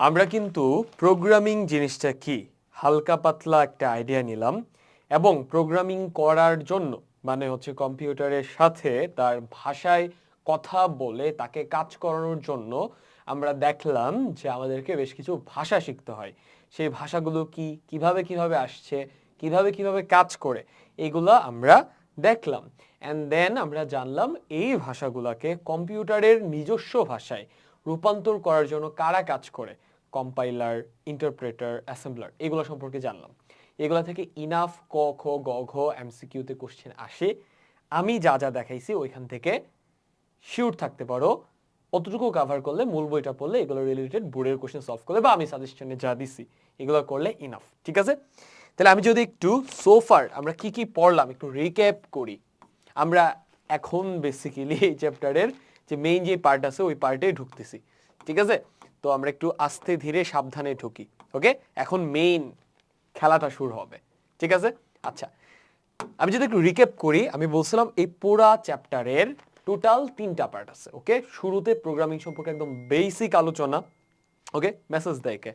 আমরা কিন্তু প্রোগ্রামিং জিনিসটা কি হালকা পাতলা একটা আইডিয়া নিলাম এবং প্রোগ্রামিং করার জন্য মানে হচ্ছে কম্পিউটারের সাথে তার ভাষায় কথা বলে তাকে কাজ করানোর জন্য আমরা দেখলাম যে আমাদেরকে বেশ কিছু ভাষা শিখতে হয়। সেই ভাষাগুলো কি, কিভাবে আসছে, কিভাবে কাজ করে, এগুলো আমরা দেখলাম। অ্যান্ড দেন আমরা জানলাম এই ভাষাগুলোকে কম্পিউটারের নিজস্ব ভাষায় রূপান্তর করার জন্য কারা কাজ করে, কম্পাইলার, ইন্টারপ্রেটার, অ্যাসেম্বলার, এগুলো সম্পর্কে জানলাম। এগুলা থেকে ইনাফ ক খ গ ঘ এমসিকিউতে কোশ্চেন আসে। আমি যা যা দেখাইছি ওইখান থেকে শিওর থাকতে পারো অতটুকু কভার করলে, মূল বইটা পড়লে, এগুলো রিলেটেড বোর্ডের কোশ্চেন সলভ করলে বা আমি সাজেশনে যা দিছি এগুলো করলে ইনাফ। ঠিক আছে, তাহলে আমি যদি একটু সোফার আমরা কি কি পড়লাম একটু রিক্যাপ করি। আমরা এখন বেসিক্যালি এই চ্যাপ্টারের যে মেইন যে পার্ট আছে ওই পার্টে ঢুকতেছি। ঠিক আছে, তো আমরা একটু আস্তে ধীরে সাবধানে ঢুকি। ওকে, এখন মেইন খেলাটা শুরু হবে। ঠিক আছে, আচ্ছা আমি যদি একটু রিক্যাপ করি, আমি বলছিলাম এই পুরা চ্যাপ্টারের টোটাল 3টা পার্ট আছে। ওকে, শুরুতে প্রোগ্রামিং সম্পর্কে একদম বেসিক আলোচনা। ওকে, মেসেজ দেয় কে,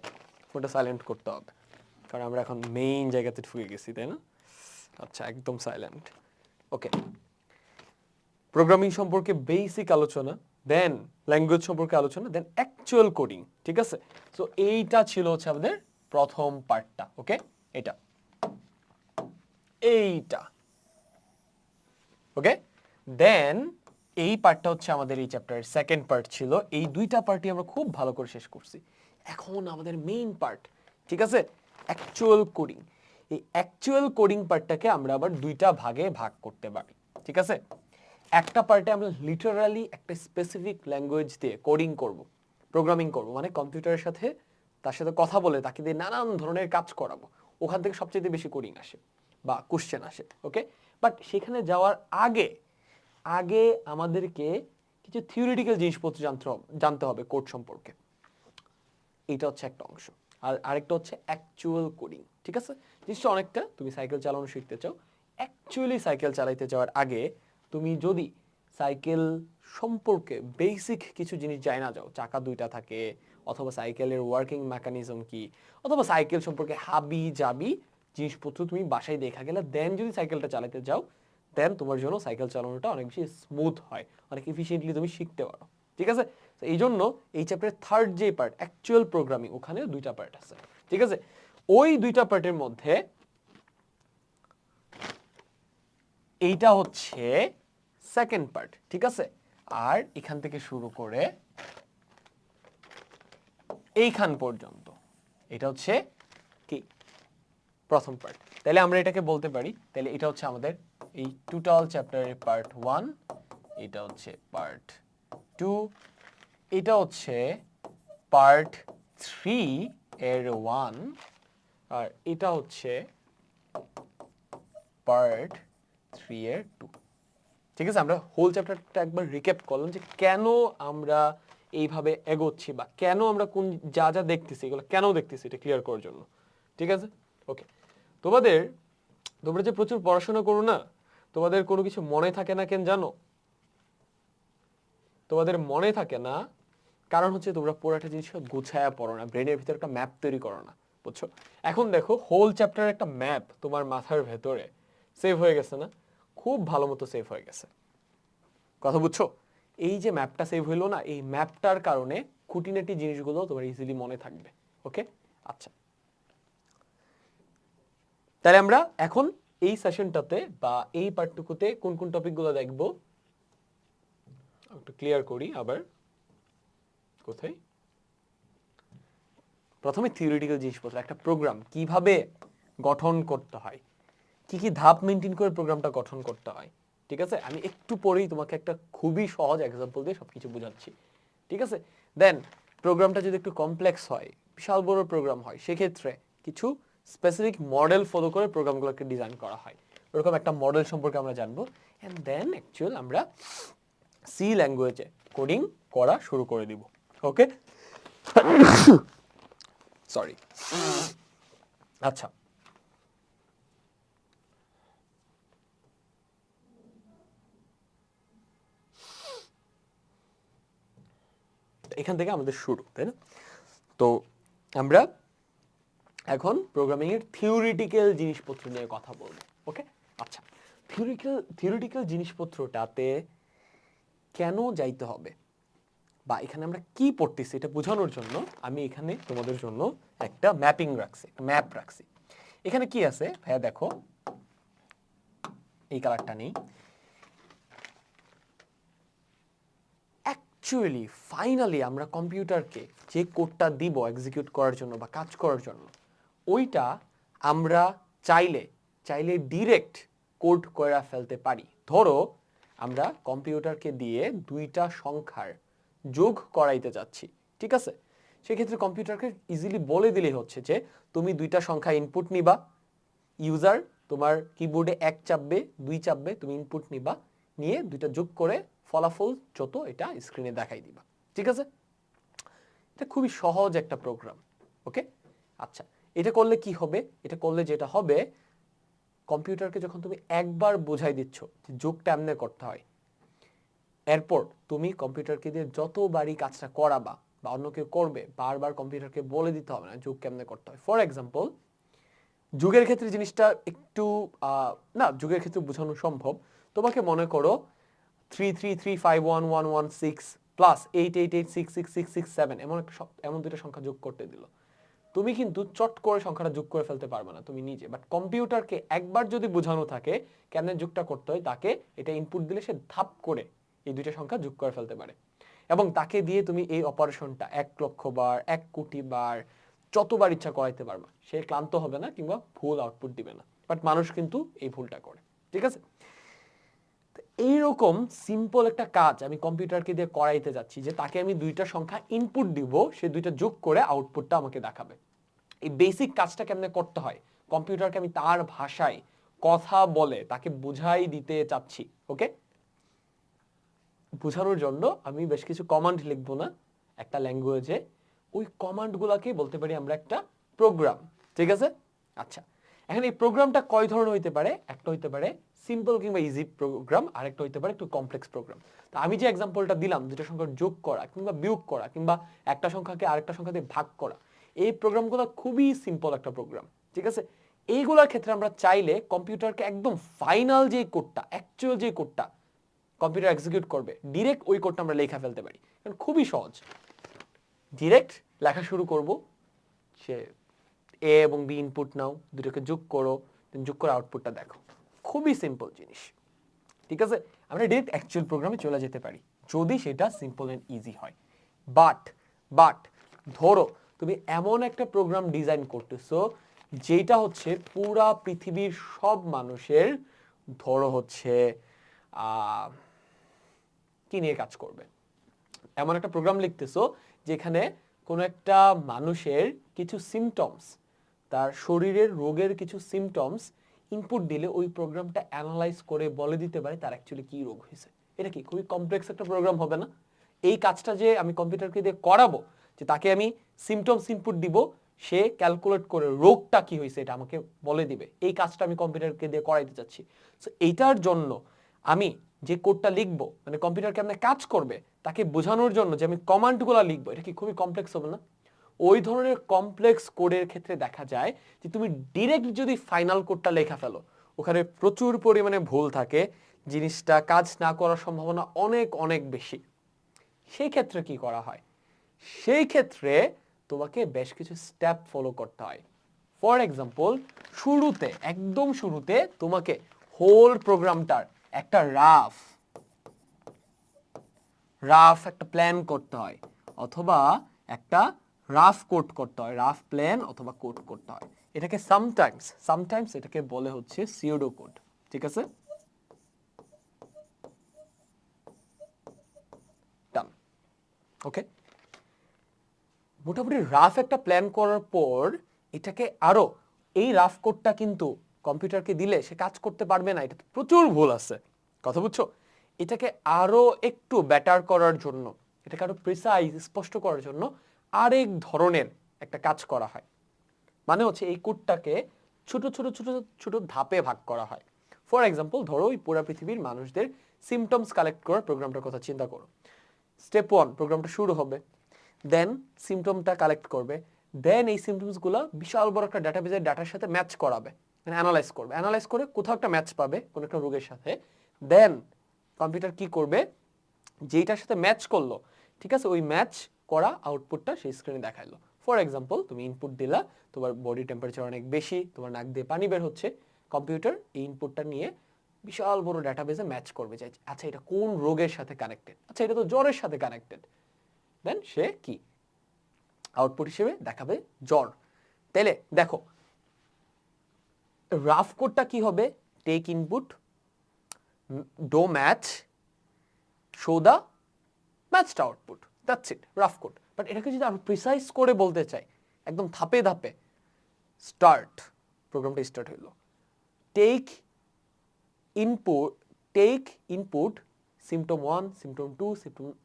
ফোনটা সাইলেন্ট করতে হবে কারণ আমরা এখন মেইন জায়গাতে ঢুকে গেছি, তাই না? আচ্ছা, একদম সাইলেন্ট। ওকে, প্রোগ্রামিং সম্পর্কে বেসিক আলোচনা, দেন ল্যাঙ্গুয়েজ সম্পর্কে আলোচনা, দেন অ্যাকচুয়াল কোডিং। ঠিক আছে, সো এইটা ছিল হচ্ছে আমাদের প্রথম পার্টটা। ওকে, এটা এইটা ওকে, দেন এই পার্টটা হচ্ছে আমাদের এই চ্যাপ্টারের সেকেন্ড পার্ট ছিল। এই দুইটা পার্টই আমরা খুব ভালো করে শেষ করছি। এখন আমাদের মেইন পার্ট, ঠিক আছে, অ্যাকচুয়াল কোডিং। এই অ্যাকচুয়াল কোডিং পার্টটাকে আমরা আবার দুইটা ভাগে ভাগ করতে পারি। ঠিক আছে, একটা পার্টে আমরা লিটারালি একটা স্পেসিফিক ল্যাঙ্গুয়েজ দিয়ে কোডিং করব, প্রোগ্রামিং করব, মানে কম্পিউটারের সাথে তার সাথে কথা বলে তাকে দিয়ে নানান ধরনের কাজ করাবো। ওখান থেকে সবচেয়ে বেশি কোডিং আসে বা কোশ্চেন আসে। ওকে, বাট সেখানে যাওয়ার আগে আগে আমাদেরকে কিছু থিওরিটিক্যাল জিনিসপত্র জানতে হবে কোড সম্পর্কে। এটা হচ্ছে একটা অংশ। আর আরেকটা হচ্ছে অ্যাকচুয়াল কোডিং। ঠিক আছে, জিনিসটা অনেকটা, তুমি সাইকেল চালানো শিখতে চাও, অ্যাকচুয়ালি সাইকেল চালাইতে যাওয়ার আগে তুমি যদি সাইকেল সম্পর্কে বেসিক কিছু জিনিস জানা না যাও, চাকা দুইটা থাকে, অথবা সাইকেলের ওয়ার্কিং মেকানিজম কি, অথবা সাইকেল সম্পর্কে হাবি জাবি জিনিসপত্র তুমি বাসায় দেখা গেলে, দেন যদি সাইকেলটা চালাতে যাও, দেন তোমার জন্য সাইকেল চালানোটা অনেক বেশি স্মুথ হয়, অনেক এফিসিয়েন্টলি তুমি শিখতে পারো। ঠিক আছে, এই জন্য এই চ্যাপ্টারের থার্ড যে পার্ট অ্যাকচুয়াল প্রোগ্রামিং, ওখানে দুইটা পার্ট আছে। ঠিক আছে, ওই দুইটা পার্টের মধ্যে এইটা হচ্ছে সেকেন্ড পার্ট। ঠিক আছে, আর এখান থেকে শুরু করে এইখান পর্যন্ত এটা হচ্ছে কি প্রথম পার্ট। তাহলে আমরা এটাকে বলতে পারি, তাহলে এটা হচ্ছে আমাদের এই টোটাল চ্যাপ্টারের পার্ট 1, এটা হচ্ছে পার্ট 2, এটা হচ্ছে পার্ট 3 এর 1, আর এটা হচ্ছে পার্ট 3 এর 2। ঠিক আছে, আমরা হোল চ্যাপ্টারটা একবার রিক্যাপ করলাম যে কেন আমরা এইভাবে এগোচ্ছি বা কেন আমরা কোন যা যা দেখতেছি এগুলো কেন দেখতেছি, এটা ক্লিয়ার করার জন্য। ঠিক আছে, ওকে, তোমরা যে প্রচুর পড়াশোনা করো না, তোমাদের কোনো কিছু মনে থাকে না কেন জানো? তোমাদের মনে থাকে না কারণ হচ্ছে তোমরা পুরোটা জিনিস গুছায়া পড়ো না, ব্রেনের ভিতরে একটা ম্যাপ তৈরি করো না। বুঝছো? এখন দেখো হোল চ্যাপ্টারের একটা ম্যাপ তোমার মাথার ভেতরে সেভ হয়ে গেছে না? খুব ভালো মতো সেভ হয়ে গেছে। কথা বুঝছো? এই যে ম্যাপটা সেভ হইলো না, এই ম্যাপটার কারণে খুঁটিনাটি জিনিসগুলো তোমার ইজিলি মনে থাকবে। ওকে, আচ্ছা, তাহলে আমরা এখন এই সেশনটাতে বা এই পার্টটুকুতে কোন কোন টপিকগুলো দেখবো একটু ক্লিয়ার করি আবার। কোথায়? প্রথমে থিওরিটিক্যাল জিনিসপত্র, একটা প্রোগ্রাম কিভাবে গঠন করতে হয়, কি কি ধাপ মেনটেন করে প্রোগ্রামটা গঠন করতে হয়। ঠিক আছে, আমি একটু পরেই তোমাকে একটা খুবই সহজ এক্সাম্পল দিয়ে সবকিছু বোঝাচ্ছি। ঠিক আছে, দেন প্রোগ্রামটা যদি একটু কমপ্লেক্স হয়, বিশাল বড় প্রোগ্রাম হয়, সেক্ষেত্রে কিছু স্পেসিফিক মডেল ফলো করে প্রোগ্রামগুলোকে ডিজাইন করা হয়। ওরকম একটা মডেল সম্পর্কে আমরা জানবো। অ্যান্ড দেন অ্যাকচুয়াল আমরা সি ল্যাঙ্গুয়েজে কোডিং করা শুরু করে দিব। ওকে, সরি। আচ্ছা, এখান থেকে আমাদের শুরু, তাই না? তো আমরা এখন প্রোগ্রামিং এর থিওরিটিক্যাল জিনিসপত্র নিয়ে কথা বলবো। ওকে, আচ্ছা, থিওরিটিক্যাল জিনিসপত্রটাতে কেন যাইতে হবে বা এখানে আমরা কি পড়তেছি এটা বোঝানোর জন্য আমি এখানে তোমাদের জন্য একটা ম্যাপ রাখছি। এখানে কি আছে ভাইয়া দেখো, এই কালারটা নেই। অ্যাকচুয়ালি ফাইনালি আমরা কম্পিউটারকে যে কোডটা দিব এক্সিকিউট করার জন্য বা কাজ করার জন্য, ওইটা আমরা চাইলে ডিরেক্ট কোড করে ফেলতে পারি। ধরো আমরা কম্পিউটারকে দিয়ে দুইটা সংখ্যার যোগ করাইতে যাচ্ছি, ঠিক আছে? সেক্ষেত্রে কম্পিউটারকে ইজিলি বলে দিলেই হচ্ছে যে তুমি দুইটা সংখ্যা ইনপুট নিবা, ইউজার তোমার কিবোর্ডে 1 চাপবে 2 চাপবে, তুমি ইনপুট নিবা, নিয়ে দুইটা যোগ করে ফলাফল যত এটা স্ক্রিনে দেখাই দিবা, ঠিক আছে? এটা খুবই সহজ একটা প্রোগ্রাম। ওকে, আচ্ছা, এটা করলে কি হবে? এটা করলে যেটা হবে, কম্পিউটারকে যখন তুমি একবার বোঝাই দিচ্ছ যে যোগটা এমনি করতে হয়, এরপর তুমি কম্পিউটারকে দিয়ে যতবারই কাজটা করাবা বা অন্য কেউ করবে, বারবার কম্পিউটারকে বলে দিতে হবে না যোগ কেমনে করতে হয়। ফর এক্সাম্পল, যুগের ক্ষেত্রে জিনিসটা একটু না, যুগের ক্ষেত্রে বোঝানো সম্ভব। তোমাকে মনে করো 3335111 প্লাস 88866667 এমন দুটো সংখ্যা যোগ করতে দিল। তুমি কিন্তু চট করে সংখ্যাটা যোগ করে ফেলতে পারবে না তুমি নিজে, বাট কম্পিউটারকে একবার যদি বোঝানো থাকে কেমনে যোগটা করতে হয়, তাকে এটা ইনপুট দিলে সে ধাপ করে এই দুইটা সংখ্যা যোগ করে ফেলতে পারে। এবং তাকে দিয়ে তুমি এই অপারেশনটা 1,00,000 বার 1,000,000 বার যতবার ইচ্ছা করাইতে পারবা, সে ক্লান্ত হবে না কিংবা ভুল আউটপুট দিবে না। বাট মানুষ কিন্তু এই ভুলটা করে, ঠিক আছে? এইরকম সিম্পল একটা কাজ আমি কম্পিউটারকে দিয়ে করাইতে যাচ্ছি যে তাকে আমি দুইটা সংখ্যা ইনপুট দিব, সে দুইটা যোগ করে আউটপুটটা আমাকে দেখাবে। এই বেসিক কাজটা কেমনে করতে হয়, কম্পিউটারকে আমি তার ভাষায় কথা বলে তাকে বুঝাই দিতে চাচ্ছি। ওকে, বোঝানোর জন্য আমি বেশ কিছু কমান্ড লিখবো না একটা ল্যাঙ্গুয়েজে, ওই কমান্ডগুলোকে বলতে পারি আমরা একটা প্রোগ্রাম, ঠিক আছে? আচ্ছা, এখন এই প্রোগ্রামটা কয় ধরনের হইতে পারে? একটা হইতে পারে সিম্পল কিংবা ইজি প্রোগ্রাম, আর একটা হইতে পারে একটু কমপ্লেক্স প্রোগ্রাম। তো আমি যে এক্সাম্পলটা দিলাম, দুটো সংখ্যার যোগ করা কিংবা বিয়োগ করা কিংবা একটা সংখ্যাকে আরেকটা সংখ্যা দিয়ে ভাগ করা, এই প্রোগ্রামগুলো খুবই সিম্পল একটা প্রোগ্রাম, ঠিক আছে? এইগুলোর ক্ষেত্রে আমরা চাইলে কম্পিউটারকে একদম ফাইনাল যে কোডটা, অ্যাকচুয়াল যে কোডটা কম্পিউটার এক্সিকিউট করবে, ডিরেক্ট ওই কোডটা আমরা লেখা ফেলতে পারি। কারণ খুবই সহজ, ডিরেক্ট লেখা শুরু করব, সে এ এবং বি ইনপুট নাও, দুটোকে যোগ করো, যোগ করে আউটপুটটা দেখো। খুবই সিম্পল জিনিস, ঠিক আছে? আমরা ডিরেক্ট অ্যাকচুয়াল প্রোগ্রামে চলে যেতে পারি যদি সেটা সিম্পল এন্ড ইজি হয়। বাট ধরো তুমি এমন একটা প্রোগ্রাম ডিজাইন করতেছো যেটা হচ্ছে পুরা পৃথিবীর সব মানুষের, ধরো হচ্ছে কি নিয়ে কাজ করবে, এমন একটা প্রোগ্রাম লিখতেছো যেখানে কোনো একটা মানুষের কিছু সিমটমস, তার শরীরের রোগের কিছু সিমটমস ইনপুট দিলে ওই প্রোগ্রামটা অ্যানালাইজ করে বলে দিতে পারে তার অ্যাকচুয়ালি কি রোগ হয়েছে। এটা কি খুবই কমপ্লেক্স একটা প্রোগ্রাম হবে না? এই কাজটা যে আমি কম্পিউটারকে দিয়ে করাবো, যে তাকে আমি সিমটমস ইনপুট দিব, সে ক্যালকুলেট করে রোগটা কি হয়েছে এটা আমাকে বলে দিবে, এই কাজটা আমি কম্পিউটারকে দিয়ে করাইতে চাচ্ছি। সো এইটার জন্য আমি যে কোডটা লিখবো, মানে কম্পিউটার কেমনে কাজ করবে তাকে বোঝানোর জন্য যে আমি কমান্ডগুলো লিখবো, এটা কি খুবই কমপ্লেক্স হবে না? ওই ধরনের কমপ্লেক্স কোডের ক্ষেত্রে দেখা যায় যে তুমি ডিরেক্ট যদি ফাইনাল কোডটা লেখা ফেলো, ওখানে প্রচুর পরিমাণে ভুল থাকে, জিনিসটা কাজ না করার সম্ভাবনা অনেক অনেক বেশি। সেই ক্ষেত্রে কি করা হয়? সেই ক্ষেত্রে তোমাকে বেশ কিছু স্টেপ ফলো করতে হয়। ফর এক্সাম্পল, শুরুতে, একদম শুরুতে তোমাকে হোল প্রোগ্রামটার একটা রাফ একটা প্ল্যান করতে হয়, অথবা একটা রাফ কোড করতে হয়, রাফ প্ল্যান অথবা কোড করতে হয়। এটাকে সামটাইমস এটাকে বলে হচ্ছে সিউডো কোড, ঠিক আছে? ডান। ওকে, মোটামুটি রাফ একটা প্ল্যান করার পর এটাকে আরো, এই রাফ কোডটা কিন্তু কম্পিউটারকে দিলে সে কাজ করতে পারবে না, এটাতে প্রচুর ভুল আছে, কথা বুঝছো? এটাকে আরো একটু বেটার করার জন্য, এটাকে আরো প্রিসাইজ স্পষ্ট করার জন্য আরেক ধরনের একটা কাজ করা হয়। মানে হচ্ছে এই কোডটাকে ছোট ছোট ছোট ছোট ধাপে ভাগ করা হয়। ফর এক্সাম্পল, ধরো এই পুরো পৃথিবীর মানুষদের সিমটমস কালেক্ট করার প্রোগ্রামটার কথা চিন্তা করো। স্টেপ 1, প্রোগ্রামটা শুরু হবে, দেন সিমটমটা কালেক্ট করবে, দেন এই সিমটমসগুলো বিশাল বড় একটা ডাটাবেজের ডাটার সাথে ম্যাচ করাবে, মানে অ্যানালাইজ করবে, অ্যানালাইজ করে কোথাও একটা ম্যাচ পাবে কোনো একটা রোগের সাথে। দেন কম্পিউটার কি করবে, যেইটার সাথে ম্যাচ করলো, ঠিক আছে, ওই ম্যাচ করা আউটপুটটা সেই স্ক্রিনে দেখাইলো। ফর এক্সাম্পল, তুমি ইনপুট দিলা, তোমার বডি টেম্পারেচার অনেক বেশি, তোমার নাক দিয়ে পানি বের হচ্ছে, কম্পিউটার এই ইনপুটটা নিয়ে বিশাল বড় ডাটাবেজে ম্যাচ করবে যে আচ্ছা এটা কোন রোগের সাথে কানেক্টেড, আচ্ছা এটা তো জ্বরের সাথে কানেক্টেড, দেন সে কি আউটপুট হিসেবে দেখাবে জ্বর। তাইলে দেখো রাফ কোডটা কি হবে, take input, do match, show the matched output, that's it, rough code. But এটাকে যদি আরো প্রিসাইজ করে বলতে চাই, একদম ধাপে ধাপে, স্টার্ট, প্রোগ্রামটা স্টার্ট হইলো, take input symptom 1, symptom 2,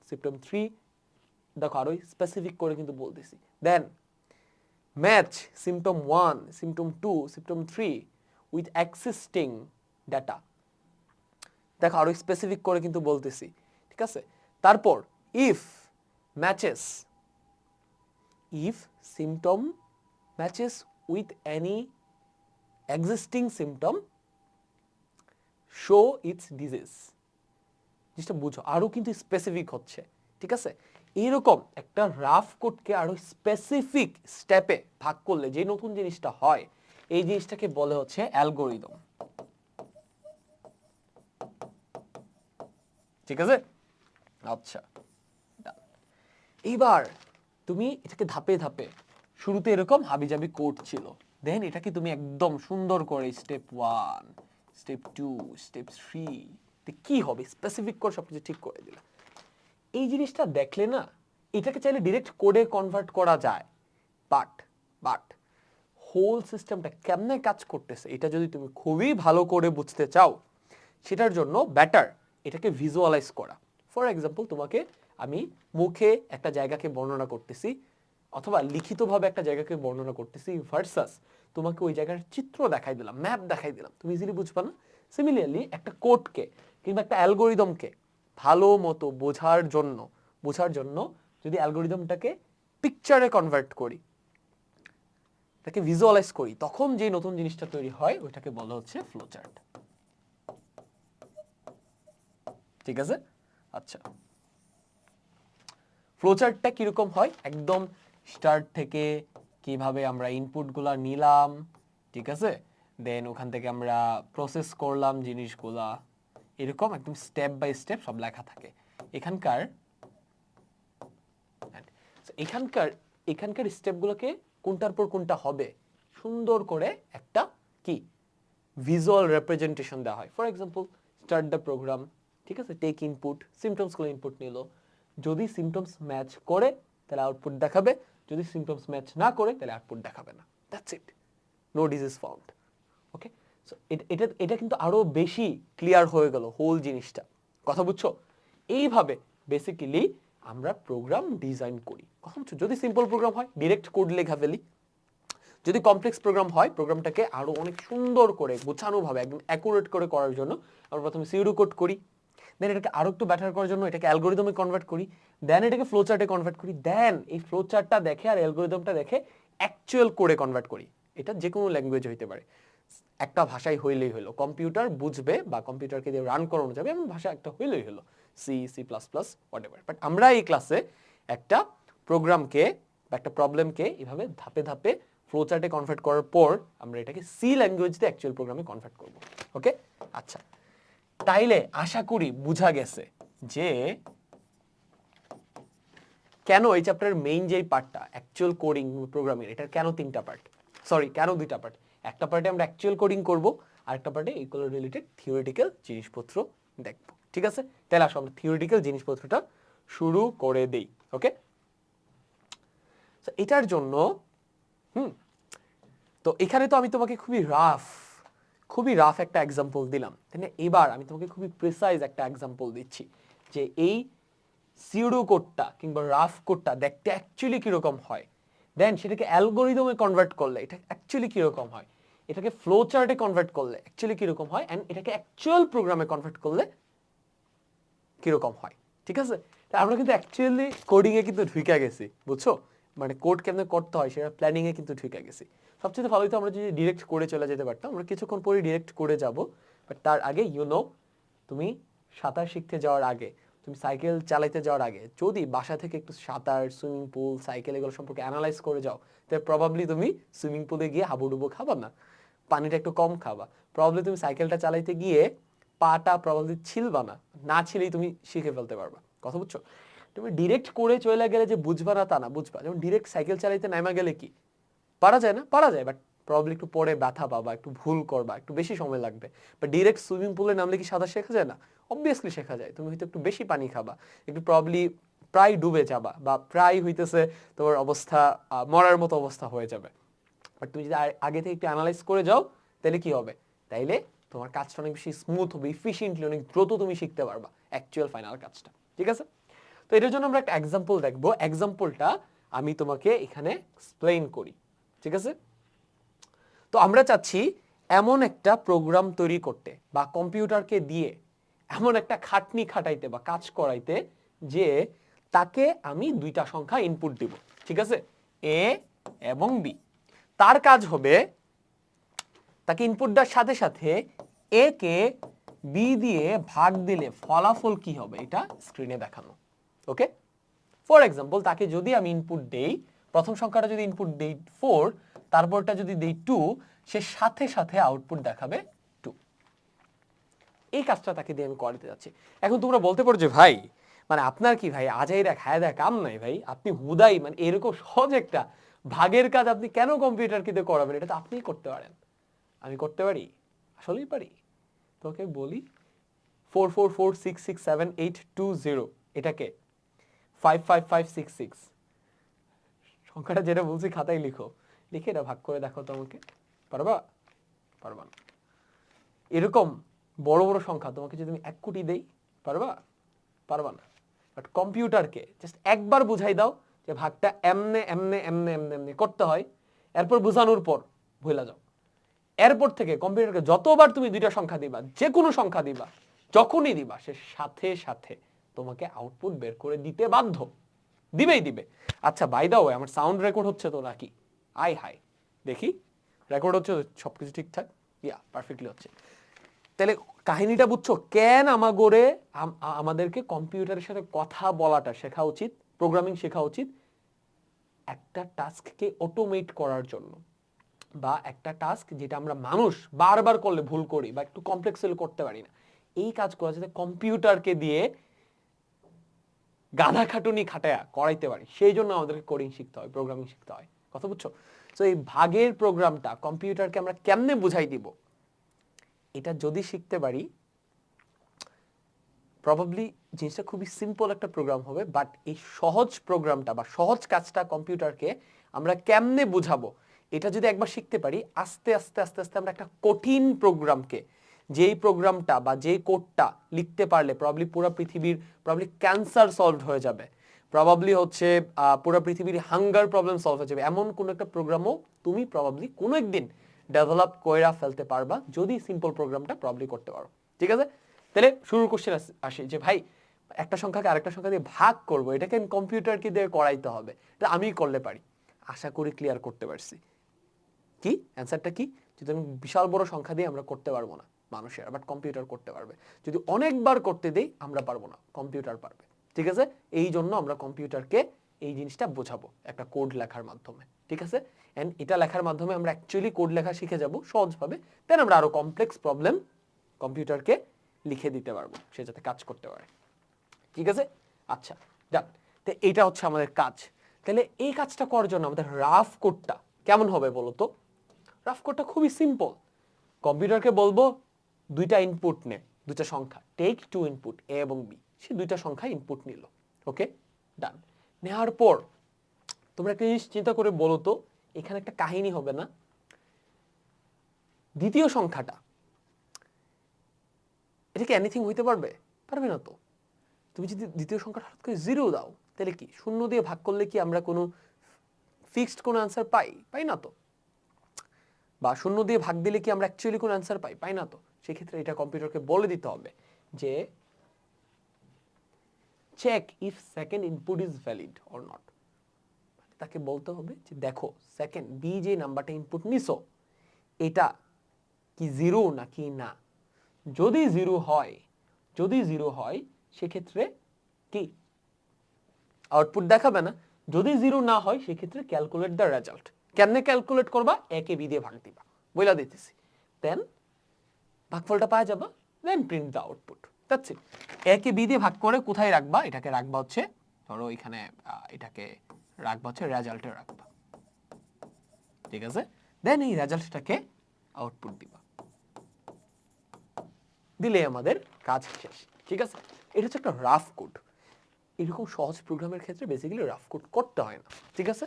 symptom 3, দেখো আরো স্পেসিফিক করে কিন্তু বলতেছি। Then match symptom 1, symptom 2, symptom 3 with existing data, দেখো আরো স্পেসিফিক করে কিন্তু বলতেছি, ঠিক আছে। তারপর if symptom matches with any existing symptom, show its disease. জিনিসটা বুঝো, আরো কিন্তু স্পেসিফিক হচ্ছে, ঠিক আছে। এইরকম একটা রাফ কোডকে আরো স্পেসিফিক স্টেপে ভাগ করলে যে নতুন জিনিসটা হয়, এই জিনিসটাকে বলে হচ্ছে অ্যালগোরিদম, ঠিক আছে। আচ্ছা, এইবার তুমি এটাকে ধাপে ধাপে, শুরুতে এরকম হাবিজাবি কোড ছিল, দেন এটাকে তুমি একদম সুন্দর করে স্টেপ 1, স্টেপ 2, স্টেপ 3 কি হবে স্পেসিফিক করে সবকিছু ঠিক করে দিলা। এই জিনিসটা দেখলে না, এটাকে চাইলে ডিরেক্ট কোডে কনভার্ট করা যায়, বাট হোল সিস্টেমটা কেমনে কাজ করতেছে এটা যদি তুমি খুবই ভালো করে বুঝতে চাও, সেটার জন্য বেটার এটাকে ভিজুয়ালাইজ করা। ফর এক্সাম্পল, তোমাকে আমি মুখে একটা জায়গাকে বর্ণনা করতেছি অথবা লিখিতভাবে একটা জায়গাকে বর্ণনা করতেছি ভার্সাস তোমাকে ওই জায়গার চিত্র দেখাই দিলাম, ম্যাপ দেখাই দিলাম, তুমি ইজিলি বুঝবা না। সিমিলারলি একটা কোডকে কিংবা একটা অ্যালগোরিদমকে ভালো মতো বোঝার জন্য যদি অ্যালগোরিদমটাকে পিকচারে কনভার্ট করি, এটাকে ভিজুয়ালাইজ করি, তখন যে নতুন জিনিসটা তৈরি হয় ওইটাকে বলা হচ্ছে ফ্লোচার্ট, ঠিক আছে। আচ্ছা, ফ্লোচার্টটা কিরকম হয়, একদম স্টার্ট থেকে কিভাবে আমরা ইনপুটগুলা নিলাম, ঠিক আছে, দেন ওখান থেকে আমরা প্রসেস করলাম জিনিসগুলা, এরকম একদম স্টেপ বাই স্টেপ সব লেখা থাকে। এখানকার স্টেপগুলোকে কোনটার পর কোনটা হবে সুন্দর করে একটা কি ভিজুয়াল রিপ্রেজেন্টেশন দেওয়া হয়। For example, start the program, ঠিক আছে, টেক ইনপুট, সিমটমসগুলো ইনপুট নিল, যদি সিমটমস ম্যাচ করে তাহলে আউটপুট দেখাবে, যদি সিমটমস ম্যাচ না করে তাহলে আউটপুট দেখাবে না, that's it, no disease found. Okay, so এটা কিন্তু আরো বেশি ক্লিয়ার হয়ে গেল হোল জিনিসটা, কথা বুঝছো। এইভাবে বেসিক্যালি আমরা প্রোগ্রাম ডিজাইন করি, কথা বুঝছো। যদি সিম্পল প্রোগ্রাম হয় ডিরেক্ট কোড লেখা ফেলি, যদি কমপ্লেক্স প্রোগ্রাম হয় প্রোগ্রামটাকে আরো অনেক সুন্দর করে গোছানোভাবে একদম অ্যাকুরেট করে করার জন্য আমরা প্রথমে সিউডো কোড করি, দেন এটাকে আরো একটু বেটার করার জন্য এটাকে অ্যালগোরিদমে কনভার্ট করি, দেন এটাকে ফ্লোচার্টে কনভার্ট করি, দেন এই ফ্লোচার্টটা দেখে আর অ্যালগোরিদমটা দেখে অ্যাকচুয়াল কোডে কনভার্ট করি। এটা যে কোনো ল্যাঙ্গুয়েজ হইতে পারে, একটা ভাষাই হইলেই হলো, কম্পিউটার বুঝবে বা কম্পিউটারকে দিয়ে রান করানো যাবে এমন ভাষা একটা হইলেই হলো, C, C plus plus, whatever. But আমরা এই ক্লাসে একটা প্রোগ্রামকে বা একটা প্রবলেমকে এভাবে ধাপে ধাপে ফ্লোচার্টে কনভার্ট করার পর আমরা এটাকে সি ল্যাঙ্গুয়েজ দিয়ে অ্যাকচুয়াল প্রোগ্রামে কনভার্ট করব। ওকে, আচ্ছা, তাইলে আশা করি বুঝা গেছে যে কেন এই চ্যাপ্টারের মেইন যেই পার্টটা অ্যাকচুয়াল কোডিং প্রোগ্রামিং, এটার কেন কেন দুইটা পার্ট। একটা পার্টে আমরা অ্যাকচুয়াল কোডিং করব, আর একটা পার্টে ইকুয়াল রিলেটেড থিওরিটিক্যাল জিনিসপত্র দেখব, ঠিক আছে। তাহলে আসো আমরা থিওরিটিক্যাল জিনিসপত্রটা শুরু করে দেই। ওকে, এটার জন্য তো এখানে তো আমি তোমাকে খুবই রাফ একটা এক্সাম্পল দিলাম, তাই না। এবার আমি তোমাকে খুবই প্রিসাইজ একটা এক্সাম্পল দিচ্ছি যে এই সিউডো কোডটা কিংবা রাফ কোডটা দেখতে অ্যাকচুয়ালি কিরকম হয়, দেন সেটাকে অ্যালগোরিদমে কনভার্ট করলে এটা অ্যাকচুয়ালি কিরকম হয়, এটাকে ফ্লো চার্টে কনভার্ট করলে অ্যাকচুয়ালি কিরকম হয়, এন্ড এটাকে অ্যাকচুয়াল প্রোগ্রামে কনভার্ট করলে কিরকম হয়, ঠিক আছে। আমরা কিন্তু অ্যাকচুয়ালি কোডিং এ কিন্তু ঢুকে গেছি, বুঝছো। মানে কোড কেমনে করতে হয় সেটা প্ল্যানিং এ কিন্তু ঠিক গেছি। সবচেয়ে ভালো হতো আমরা যদি ডিরেক্ট করে চলে যেতে পারতাম, আমরা কিছুক্ষণ পরে ডিরেক্ট করে যাব, বাট তার আগে তুমি সাঁতার শিখতে যাওয়ার আগে, তুমি সাইকেল চালাইতে যাওয়ার আগে যদি বাসা থেকে একটু সাঁতার, সুইমিং পুল, সাইকেল এগুলো সম্পর্কে অ্যানালাইজ করে যাও, তাহলে প্রবাবলি তুমি সুইমিং পুলে গিয়ে হাবুডুবু খাবা না, পানিটা একটু কম খাবা। প্রবাবলি তুমি সাইকেলটা চালাইতে গিয়ে পাটা প্রবাবলি ছিলবা না, না ছিলেই তুমি শিখে ফেলতে পারবা। কথা বুঝছো? তুমি ডিরেক্ট করে চলে গেলে যে বুঝবা না তা না, বুঝবা। যেমন ডিরেক্ট সাইকেল চালাইতে নামা গেলে কি পারা যায় না? পারা যায়, বাট প্রবাবলি একটু পরে ব্যথা পাবা, একটু ভুল করবা, একটু বেশি সময় লাগবে। বাট ডিরেক্ট সুইমিং পুলে নামলে কি সাঁতার শেখা যায় না? অবভিয়াসলি শেখা যায়। তুমি হয়তো একটু বেশি পানি খাবা, একটু প্রবাবলি প্রায় ডুবে যাবা, বা প্রায় হইতেছে তোমার অবস্থা মরার মতো অবস্থা হয়ে যাবে। বাট তুমি যদি আগে থেকে একটু অ্যানালাইজ করে যাও, তাহলে কি হবে? তাইলে তোমার কাজটা অনেক বেশি স্মুথ হবে, ইফিশিয়েন্টলি অনেক দ্রুত তুমি শিখতে পারবা অ্যাকচুয়াল ফাইনাল কাজটা। ঠিক আছে? তো এটার জন্য আমরা একটা এক্সাম্পল দেখবো। এক্সাম্পলটা আমি তোমাকে এখানে এক্সপ্লেইন করি। ঠিক আছে? তো আমরা চাচ্ছি এমন একটা প্রোগ্রাম তৈরি করতে, বা কম্পিউটারকে দিয়ে এমন একটা খাটনি খাটাইতে বা কাজ করাইতে যে তাকে আমি দুইটা সংখ্যা ইনপুট দিব। ঠিক আছে? এ এবং বি। তার কাজ হবে তাকে ইনপুট দেওয়ার সাথে সাথে এ কে বি দিয়ে ভাগ দিলে ফলাফল কি হবে এটা স্ক্রিনে দেখানো। ওকে? ফর এক্সাম্পল, তাকে যদি আমি ইনপুট দেই, প্রথম সংখ্যাটা যদি ইনপুট দেই 4, তারপরটা যদি দেই 2, সে সাথে সাথে আউটপুট দেখাবে 2। এই কাজটা তাকে দিয়ে আমি করাতে যাচ্ছি। এখন তোমরা বলতে পারো যে ভাই, মানে আপনার কি ভাই আজাইরা খায় দেয় কাম নাই ভাই, আপনি হুদাই মানে এরকম সহজ একটা ভাগের কাজ আপনি কেন কম্পিউটারকে দিয়ে করাবেন? এটা তো আপনিই করতে পারেন। আমি করতে পারি? আসলেই পারি। তোকে বলি 444667820, এটাকে 55566 সংখ্যাটা যেটা বলছি খাতায় লিখো, লিখে এটা ভাগ করে দেখো তো আমাকে। পারবা? পারবা না। এরকম বড় বড় সংখ্যা তোমাকে যদি আমি 1 কোটি দেই, পারবা? পারবা না। বাট কম্পিউটারকে জাস্ট একবার বুঝাই দাও যে ভাগটা এমনে এমনে এমনে এমনে এমনে করতে হয়, এরপর বুঝানোর পর ভুলে যাও। এরপর থেকে কম্পিউটারকে যতবার তুমি দুইটা সংখ্যা দিবা, যে কোনো সংখ্যা দিবা, যখনই দিবা, সে সাথে সাথে তোমাকে আউটপুট বের করে দিতে বাধ্য। দিবেই দিবে। আচ্ছা, বাই দা ওয়ে, আমার সাউন্ড রেকর্ড হচ্ছে তো নাকি? আই হাই, দেখি রেকর্ড হচ্ছে, সবকিছু ঠিকঠাক? ইয়া, পারফেক্টলি হচ্ছে। তাহলে কাহিনীটা বুঝছো কেন আমাদেরকে কম্পিউটারের সাথে কথা বলাটা শেখা উচিত, প্রোগ্রামিং শেখা উচিত? একটা টাস্ককে অটোমেট করার জন্য, বা একটা টাস্ক যেটা আমরা মানুষ বারবার করলে ভুল করি বা একটু কমপ্লেক্স হলে করতে পারি না, এই কাজ করা যাতে কম্পিউটারকে দিয়ে গাধা খাটুনি খাটায়া করাইতে পারি, সেই জন্য আমাদেরকে কোডিং শিখতে হয়, প্রোগ্রামিং শিখতে হয়। কথা বুঝছো? তো এই ভাগের প্রোগ্রামটা কম্পিউটারকে আমরা কেমনে বুঝাই দিব, এটা যদি শিখতে পারি, প্রবাবলি জিনিসটা খুবই সিম্পল একটা প্রোগ্রাম হবে। বাট এই সহজ প্রোগ্রামটা বা সহজ কাজটা কম্পিউটারকে আমরা কেমনে বুঝাবো, এটা যদি একবার শিখতে পারি, আস্তে আস্তে আস্তে আস্তে আমরা একটা কঠিন প্রোগ্রামকে, যেই প্রোগ্রামটা বা যেই কোডটা লিখতে পারলে প্রবাবলি পুরো পৃথিবীর প্রবাবলি ক্যান্সার সলভড হয়ে যাবে, প্রবাবলি হচ্ছে পুরো পৃথিবীর হাঙ্গার প্রবলেম সলভ হয়ে যাবে, এমন কোন একটা প্রোগ্রামও তুমি প্রবাবলি কোনো একদিন ডেভেলপ কইরা ফেলতে পারবা, যদি সিম্পল প্রোগ্রামটা প্রবাবলি করতে পারো। ঠিক আছে? তাহলে শুরুর কোশ্চেন আসে যে ভাই, একটা সংখ্যাকে আরেকটা সংখ্যা দিয়ে ভাগ করব, এটাকে কম্পিউটারকে দিয়ে করাইতে হবে, এটা আমি করলে পারি। আশা করি ক্লিয়ার করতে পারছি। কি অ্যান্সারটা কি? যদি আমি বিশাল বড় সংখ্যা দিয়ে আমরা করতে পারবো না মানুষের, বাট কম্পিউটার করতে পারবে। যদি অনেকবার করতে দেই আমরা পারবো না, কম্পিউটার পারবে। ঠিক আছে? এই জন্য আমরা কম্পিউটারকে এই জিনিসটা বোঝাবো একটা কোড লেখার মাধ্যমে। ঠিক আছে? এন্ড এটা লেখার মাধ্যমে আমরা অ্যাকচুয়ালি কোড লেখা শিখে যাব সহজভাবে, দেন আমরা আরো কমপ্লেক্স প্রবলেম কম্পিউটারকে লিখে দিতে পারবো, সে যাতে কাজ করতে পারে। ঠিক আছে? আচ্ছা, ডান। তো এইটা হচ্ছে আমাদের কাজ। তাহলে এই কাজটা করার জন্য আমাদের রাফ কোডটা কেমন হবে বলো তো? রাফ কোডটা খুবই সিম্পল। কম্পিউটারকে বলবো দুইটা ইনপুট নে, দুইটা সংখ্যা, টেক 2 ইনপুট এ এবং বি। সে দুইটা সংখ্যা ইনপুট নিল। ওকে, ডান। নেওয়ার পর তোমরা একটা জিনিস চিন্তা করে বলো তো, এখানে একটা কাহিনী হবে না? দ্বিতীয় সংখ্যাটা, এটা কি এনিথিং হইতে পারবে? পারবে না তো। তুমি যদি দ্বিতীয় সংখ্যাটা হঠাৎ করে 0 দাও, তাহলে কি শূন্য দিয়ে ভাগ করলে কি আমরা কোনো ফিক্সড কোনো অ্যান্সার পাই না তো? বা শূন্য দিয়ে ভাগ দিলে কি আমরা অ্যাকচুয়ালি কোনো অ্যান্সার পাই না তো? সেক্ষেত্রে এটা কম্পিউটারকে বলে দিতে হবে যে check if second input is valid or not. তাকে বলতে হবে যে দেখো সেকেন্ড বি যে নাম্বারটা ইনপুট নিছো এটা কি জিরো নাকি না। যদি জিরো হয় সেক্ষেত্রে কি আউটপুট দেখাবে না। যদি জিরো না হয় সেক্ষেত্রে ক্যালকুলেট দ্য রেজাল্ট। কেমনে ক্যালকুলেট করবা? একে বি দিয়ে ভাগ দিবা, বইলা দিতেছি। দেন ভাগফলটা পাওয়া যাবে, then print the output. That's it. একে বি দিয়ে ভাগ করে কোথায় রাখবা? এটাকে রাখবা হচ্ছে ধরো এখানে, এটাকে রাখবা হচ্ছে রেজাল্টে রাখবা, ঠিক আছে। দেন এই রেজাল্টটাকে আউটপুট দিবা, দিলে আমাদের কাজ শেষ, ঠিক আছে। এটা হচ্ছে একটা রাফ কোড। এরকম সহজ প্রোগ্রামের ক্ষেত্রে বেসিক্যালি রাফ কোড করতে হয় না, ঠিক আছে।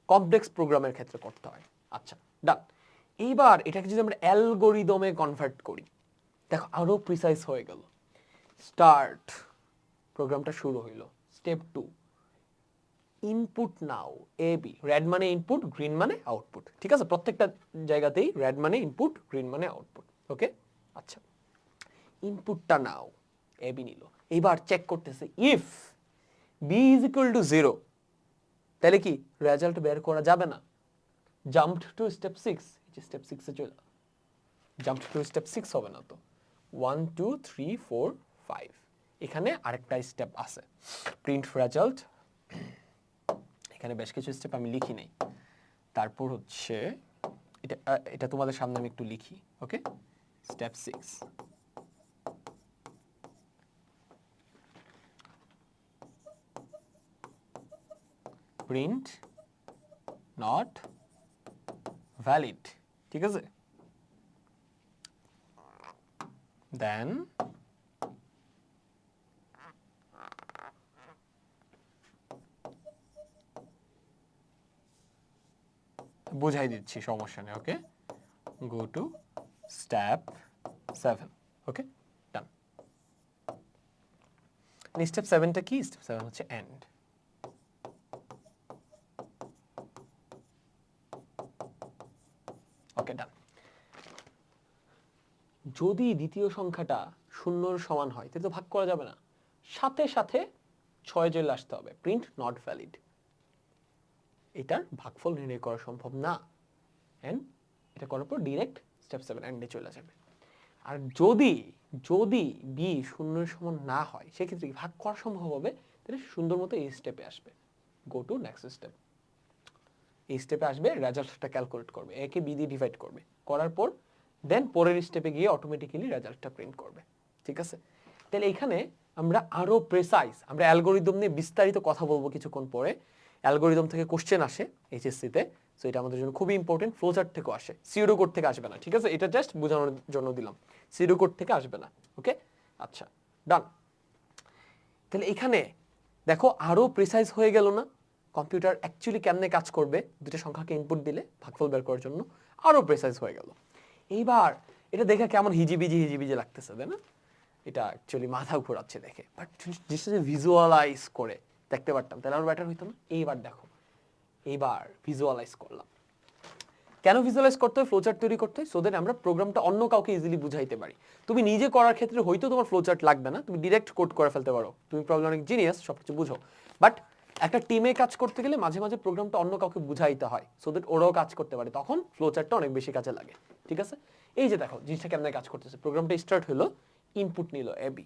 কমপ্লেক্স প্রোগ্রামের ক্ষেত্রে করতে হয়। আচ্ছা, ডান। এইবার এটাকে যদি আমরা অ্যালগরিদমে কনভার্ট করি, দেখো আরো প্রিসাইজ হয়ে গেল। স্টার্ট, প্রোগ্রামটা শুরু হইল। স্টেপ 2, ইনপুট নাও এ বি। রেড মানে ইনপুট, গ্রিন মানে আউটপুট, ঠিক আছে। প্রত্যেকটা জায়গাতেই রেড মানে ইনপুট, গ্রিন মানে আউটপুট, ওকে। আচ্ছা, ইনপুটটা নাও, এ বি নিল। এইবার চেক করতেছে if B is equal to 0, তাহলে কি রেজাল্ট বের করা যাবে না। জাম্পড টু স্টেপ 6, স্টেপ 6 এ চলে জাম্পড টু স্টেপ 6 হবে না তো। 1 2 3 4 5, এখানে আরেকটা স্টেপ আছে, প্রিন্ট রেজাল্ট। এখানে বেশ কিছু স্টেপ আমি লিখি নাই। তারপর হচ্ছে এটা তোমাদের সামনে আমি একটু লিখি, okay. Step 6, print not valid, ঠিক আছে। দেন বুঝাই দিচ্ছি, সমস্যা নেই, okay. Go to step 7, okay, done. Step 7টা কি? স্টেপ 7 হচ্ছে এন্ড। ওকে, ডান। যদি দ্বিতীয় সংখ্যাটা শূন্যর সমান হয় তাহলে তো ভাগ করা যাবে না, সাথে সাথে 6 চলে আসতে হবে, প্রিন্ট নট ভ্যালিড। এটার ভাগফল নির্ণয় করা সম্ভব না, এন্ড এটা করার পর ডিরেক্ট স্টেপ 7 এন্ডে চলে যাবে। আর যদি যদি বি শূন্যের সমান না হয় সেক্ষেত্রে ভাগ করা সম্ভব হবে, তাহলে সুন্দর মতো এই স্টেপে আসবে, গো টু নেক্সট স্টেপ। এই স্টেপে আসবে, রেজাল্টটা ক্যালকুলেট করবে, একে বি দিয়ে ডিভাইড করবে, করার পর দেন পরের স্টেপে গিয়ে অটোমেটিক্যালি রেজাল্টটা প্রিন্ট করবে, ঠিক আছে। তাহলে এখানে আমরা আরো প্রেসাইজ, আমরা অ্যালগরিদম নিয়ে বিস্তারিত কথা বলবো কিছুক্ষণ পরে। অ্যালগরিদম থেকে কোশ্চেন আসে এইচএসসিতে, সো এটা আমাদের জন্য খুবই ইম্পর্টেন্ট। ফ্লোচার্ট থেকেও আসে, সিউডো কোড থেকে আসবে না, ঠিক আছে। এটা জাস্ট বোঝানোর জন্য দিলাম, সিউডো কোড থেকে আসবে না, ওকে। আচ্ছা, ডান। তাহলে এখানে দেখো আরো প্রিসাইজ হয়ে গেল না? কম্পিউটার অ্যাকচুয়ালি কেমনে কাজ করবে, দুটো সংখ্যাকে ইনপুট দিলে ভাগফল বের করার জন্য আরো প্রিসাইজ হয়ে গেল। এইবার এটা দেখে কেমন হিজিবিজি লাগতেছে, তাই না? এটা অ্যাকচুয়ালি মাথা ঘোরাচ্ছে দেখে, বাট জিনিসটা যে ভিজুয়ালাইজ করে দেখতে পারতাম তাহলে আরো বেটার হইতো না? এইবার দেখো, এইবার ভিজুয়ালাইজ করলাম। কেন ভিজুয়ালাইজ করতে হয়? ফ্লোচার্ট তৈরি করতে হয়, সো দ্যাট আমরা প্রোগ্রামটা অন্য কাউকে ইজিলি বুঝাইতে পারি। তুমি নিজে করার ক্ষেত্রে হয়তো তোমার ফ্লোচার্ট লাগবে না, তুমি ডিরেক্ট কোড করে ফেলতে পারো, তুমি প্রবলেমিক জিনিয়াস, সবকিছু বুঝো। বাট একটা টিমে কাজ করতে গেলে মাঝে মাঝে প্রোগ্রামটা অন্য কাউকে বুঝাইতে হয়, সো দ্যাট ওরাও কাজ করতে পারে, তখন ফ্লোচার্টটা অনেক বেশি কাজে লাগে, ঠিক আছে। এই যে দেখো জিনিসটা কেমন কাজ করতেছে, প্রোগ্রামটা স্টার্ট হলো, ইনপুট নিল এবি,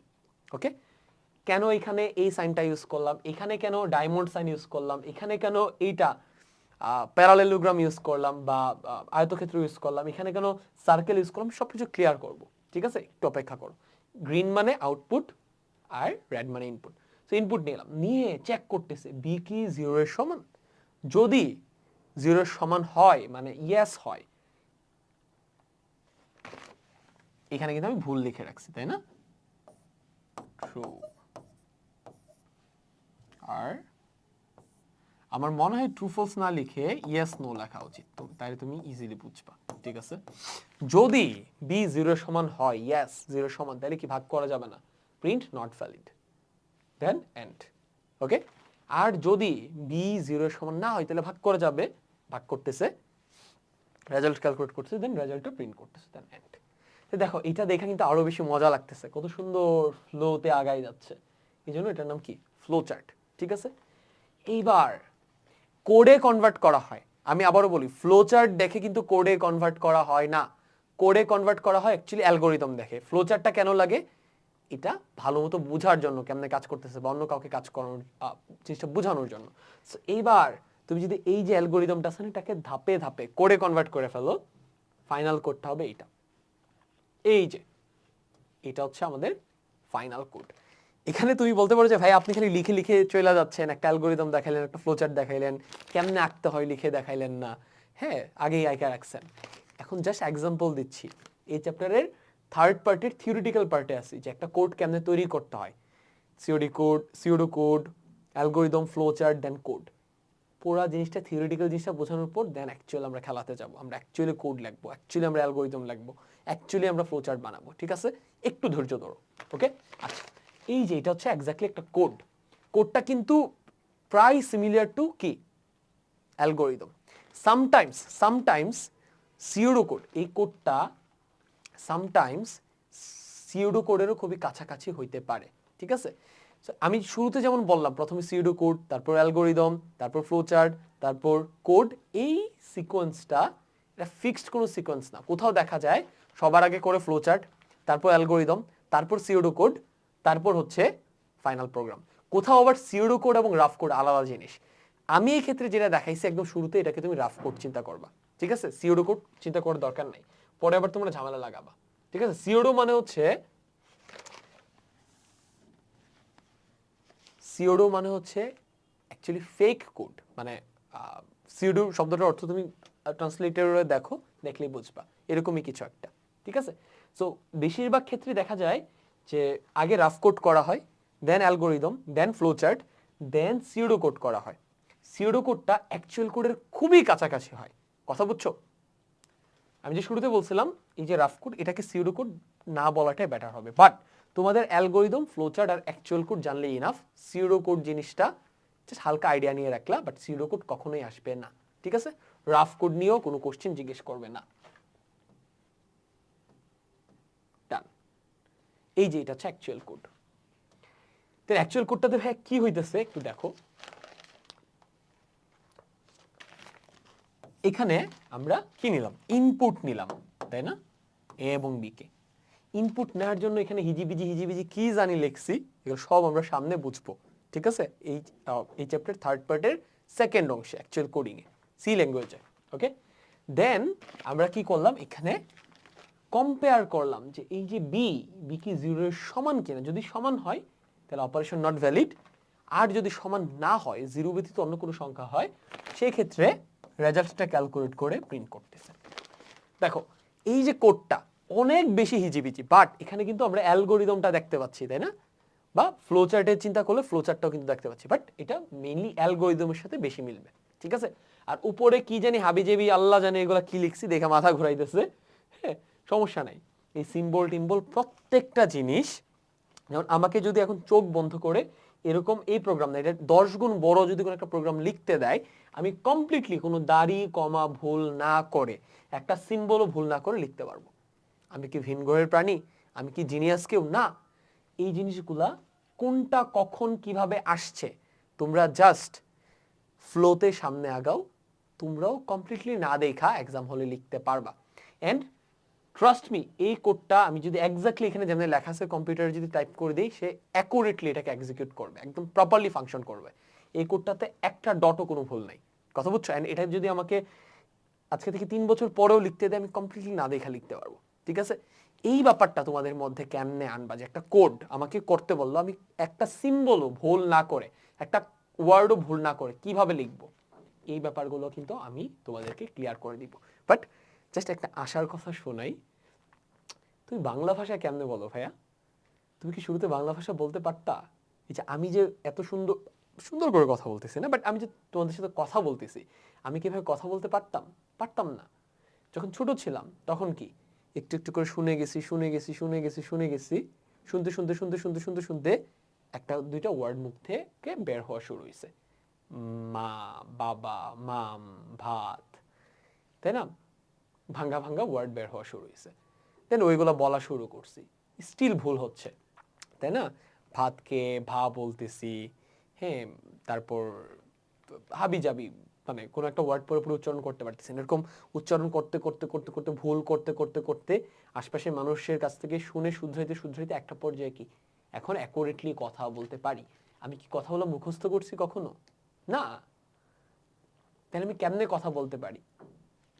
ওকে। কেন এখানে এই সাইনটা ইউজ করলাম, এখানে কেন ডায়মন্ড সাইন ইউজ করলাম, এখানে কেন এইটা প্যারালেলোগ্রাম ইউজ করলাম বা আয়তক্ষেত্র ইউজ করলাম, এখানে কেন সার্কেল ইউজ করলাম, সবকিছু ক্লিয়ার করব, ঠিক আছে। একটু অপেক্ষা করো। গ্রিন মানে আউটপুট আর রেড মানে ইনপুট। সো ইনপুট নিলাম, নিয়ে চেক করতেছে বি কি 0 এর সমান। যদি 0 এর সমান হয় মানে ইয়েস হয়, এখানে কিন্তু আমি ভুল লিখে রাখছি, তাই না? ট্রু। আর আমার মনে হয় ট্রু ফলস না লিখে ইয়েস নো লেখা উচিত, তাহলে তুমি ইজিলি বুঝবা, ঠিক আছে। যদি বি 0 সমান হয়, ইয়েস 0 সমান, তাহলে কি ভাগ করা যাবে না, print not valid, then end, okay. আর যদি বি 0 সমান না হয় তাহলে ভাগ করা যাবে, ভাগ করতেছে, রেজাল্ট ক্যালকুলেট করতেছে, দেন রেজাল্টটা প্রিন্ট করতেছে, দেন এন্ড। তো দেখো এটা দেখে কিন্তু আরো বেশি মজা লাগতেছে, কত সুন্দর ফ্লোতে আগাই যাচ্ছে। এই জন্য এটার নাম কি? ফ্লো চার্ট, ঠিক আছে। এইবার কোডে কনভার্ট করা হয়। আমি আবারও বলি, ফ্লো চার্ট দেখে কিন্তু কোডে কনভার্ট করা হয় না। কোডে কনভার্ট করা হয় অ্যাকচুয়ালি অ্যালগোরিদম দেখে। ফ্লো চার্টটা কেন লাগে? এটা ভালো মতো বোঝার জন্য, কেমনে কাজ করতেছে বা অন্য কাউকে কাজ করানোর জিনিসটা বোঝানোর জন্য। সো এইবার তুমি যদি এই যে অ্যালগোরিদমটা আছে এটাকে ধাপে ধাপে কোডে কনভার্ট করে ফেলো, ফাইনাল কোডটা হবে এইটা। এই যে এটা হচ্ছে আমাদের ফাইনাল কোড। এখানে তুমি বলতে পারো যে ভাই আপনি খালি লিখে লিখে চলে যাচ্ছেন, একটা অ্যালগোরিদম দেখাইলেন, একটা ফ্লোচার্ট দেখাইলেন, কেমনে আঁকতে হয় লিখে দেখাইলেন না, হ্যাঁ আগেই আঁকা রাখছেন। এখন জাস্ট এক্সাম্পল দিচ্ছি। এই চ্যাপ্টারের থার্ড পার্টের থিওরিটিক্যাল পার্টে আছে যে একটা কোড কেমনে তৈরি করতে হয়, pseudo code, pseudo code, algorithm, flowchart, then code. পুরা জিনিসটা থিওরিটিক্যাল জিনিসটা বোঝানোর পর দেন অ্যাকচুয়ালি আমরা খেলাতে যাব, আমরা অ্যাকচুয়ালি কোড লিখবো, অ্যাকচুয়ালি আমরা অ্যালগোরিদম লিখবো, অ্যাকচুয়ালি আমরা ফ্লোচার্ট বানাবো। ঠিক আছে, একটু ধৈর্য ধরো। ওকে, আচ্ছা এই যে এটা হচ্ছে এক্স্যাক্টলি একটা কোড। কোডটা কিন্তু প্রায় সিমিলার টু কি অ্যালগোরিদম। সামটাইমস সিওডো কোড, এই কোডটা সামটাইমস সিওডো কোডেরও খুবই কাছাকাছি হইতে পারে। ঠিক আছে, আমি শুরুতে যেমন বললাম প্রথমে সিওডো কোড, তারপর অ্যালগোরিদম, তারপর ফ্লোচার্ট, তারপর কোড। এই সিকোয়েন্সটা এটা ফিক্সড কোনো সিকোয়েন্স না। কোথাও দেখা যায় সবার আগে করে ফ্লোচার্ট, তারপর অ্যালগোরিদম, তারপর সিওডো কোড, তারপর হচ্ছে ফাইনাল প্রোগ্রাম। কোথাও আবার সিওডো কোড এবং রাফ কোড আলাদা জিনিস। আমি এই ক্ষেত্রে যেটা দেখাইছি একদম শুরুতে, এটাকে তুমি রাফ কোড চিন্তা করবা। ঠিক আছে, সিওডো কোড চিন্তা করার দরকার নাই, পরে আবার তোমরা ঝামেলা লাগাবা। ঠিক আছে, সিওডো মানে হচ্ছে অ্যাকচুয়ালি ফেক কোড। মানে সিওডো শব্দটার অর্থ তুমি ট্রান্সলেটরে দেখো, দেখলেই বুঝবা, এরকমই কিছু একটা। ঠিক আছে, সো বেশিরভাগ ক্ষেত্রে দেখা যায় যে আগে রাফ কোড করা হয়, দেন অ্যালগোরিদম, দেন ফ্লোচার্ট, দেন সিওডো কোড করা হয়। সিওডো কোডটা অ্যাকচুয়াল কোডের খুবই কাছাকাছি হয়। কথা বুঝছো? আমি যে শুরুতে বলছিলাম এই যে রাফ কোড, এটাকে সিওডো কোড না বলাটাই বেটার হবে। বাট তোমাদের অ্যালগোরিদম, ফ্লোচার্ট আর অ্যাকচুয়াল কোড জানলে ইনাফ। সিওডো কোড জিনিসটা জাস্ট হালকা আইডিয়া নিয়ে রাখলা, বাট সিওডো কোড কখনোই আসবে না। ঠিক আছে, রাফ কোড নিয়েও কোনো কোশ্চেন জিজ্ঞেস করবে না। ডান। এই যে এটা হচ্ছে অ্যাকচুয়াল কোড। তো অ্যাকচুয়াল কোডটাতে ভাই কি হইতেছে একটু দেখো। এখানে আমরা কি নিলাম? ইনপুট নিলাম, তাই না? এ এবং বি কে ইনপুট নেওয়ার জন্য এখানে হিজিবিজি কি জানি লিখছি, এগুলো সব আমরা সামনে বুঝবো। ঠিক আছে, এই চ্যাপ্টার থার্ড পার্টের সেকেন্ড অংশে অ্যাকচুয়াল কোডিং এ, সি ল্যাঙ্গুয়েজে। ওকে, দেন আমরা কি করলাম, এখানে কম্পেয়ার করলাম যে এই যে বি কি 0 এর সমান কিনা। যদি সমান হয় তাহলে অপারেশন নট ভ্যালিড, আর যদি সমান না হয়, 0 ব্যতীত অন্য কোনো সংখ্যা হয়, সেই ক্ষেত্রে রেজাল্টটা ক্যালকুলেট করে প্রিন্ট করতেছে। দেখো এই যে কোডটা অনেক বেশি হিজিবিজি, বাট এখানে কিন্তু আমরা অ্যালগোরিদমটা দেখতে পাচ্ছি, তাই না? বা ফ্লোচার্টের চিন্তা করলে ফ্লোচার্টটাও কিন্তু দেখতে পাচ্ছি, বাট এটা মেইনলি অ্যালগোরিদমের সাথে বেশি মিলবে। ঠিক আছে, আর উপরে কি জানি হাবিজেবি আল্লাহ জানে এগুলা কি লিখছি, দেখে মাথা ঘুরাইতেছে। হ্যাঁ, সমস্যা নাই, এই সিম্বল টিম্বল প্রত্যেকটা জিনিস, যেমন আমাকে যদি এখন চোখ বন্ধ করে এরকম এই প্রোগ্রাম না, এটা 10 গুণ বড় যদি কোনো একটা প্রোগ্রাম লিখতে দেয়, আমি কমপ্লিটলি কোনো দাড়ি কমা ভুল না করে, একটা সিম্বলও ভুল না করে লিখতে পারবো। আমি কি ভিন গ্রহের প্রাণী? আমি কি জিনিয়াস কেউ? না। এই জিনিসগুলা কোনটা কখন কিভাবে আসছে, তোমরা জাস্ট ফ্লোতে সামনে আগাও, তোমরাও কমপ্লিটলি না দেখা এক্সাম হলে লিখতে পারবা। এন্ড ট্রাস্ট মি, এই কোডটা আমি যদি এক্স্যাক্টলি এখানে যেমন লেখা আছে কম্পিউটারে যদি টাইপ করে দিই, সে অ্যাকুরেটলি এটাকে এক্সিকিউট করবে, একদম প্রপারলি ফাংশন করবে। এই কোডটাতে একটা ডটও কোনো ভুল নাই। কথা বুঝছো? এন্ড এটা যদি আমাকে আজকে থেকে 3 বছর পরেও লিখতে দেয়, আমি কমপ্লিটলি না দেখা লিখতে পারবো। ঠিক আছে, এই ব্যাপারটা তোমাদের মধ্যে কেমনে আনবা, যে একটা কোড আমাকে করতে বললো, আমি একটা সিম্বলও ভুল না করে, একটা ওয়ার্ডও ভুল না করে কিভাবে লিখবো, এই ব্যাপারগুলো কিন্তু আমি তোমাদেরকে ক্লিয়ার করে দিব। বাট জাস্ট একটা আশার কথা শোনাই, তুমি বাংলা ভাষা কেমনে বলো ভাইয়া? তুমি কি শুরুতে বাংলা ভাষা বলতে পারতা? এই যে আমি যে এত সুন্দর সুন্দর করে কথা বলতেছি না, বাট আমি যে তোমাদের সাথে কথা বলতেছি, আমি কিভাবে কথা বলতে পারতাম? পারতাম না। যখন ছোট ছিলাম তখন কি একটু একটু করে শুনে গেছি, শুনতে শুনতে শুনতে শুনতে শুনতে শুনতে একটা দুইটা ওয়ার্ড মুখ থেকে বের হওয়া শুরু হয়েছে। মা, বাবা, মাম, ভাত, তাই না? ভাঙ্গা ভাঙ্গা ওয়ার্ড বের হওয়া শুরু হয়েছে। দেন ওইগুলো বলা শুরু করছি, স্টিল ভুল হচ্ছে, তাই না? ভাতকে ভা বলতেছি, হ্যাঁ, তারপর হাবি জাবি মানে কোনো একটা ওয়ার্ড পুরোপুরি উচ্চারণ করতে পারতেছি না, এরকম উচ্চারণ করতে করতে করতে করতে ভুল করতে করতে করতে আশপাশের মানুষের কাছ থেকে শুনে শুধরাইতে শুধরাইতে একটা পর্যায়ে কি এখন অ্যাকুরেটলি কথা বলতে পারি। আমি কি কথাগুলো মুখস্থ করছি কখনো? না। তাহলে আমি কেমনে কথা বলতে পারি?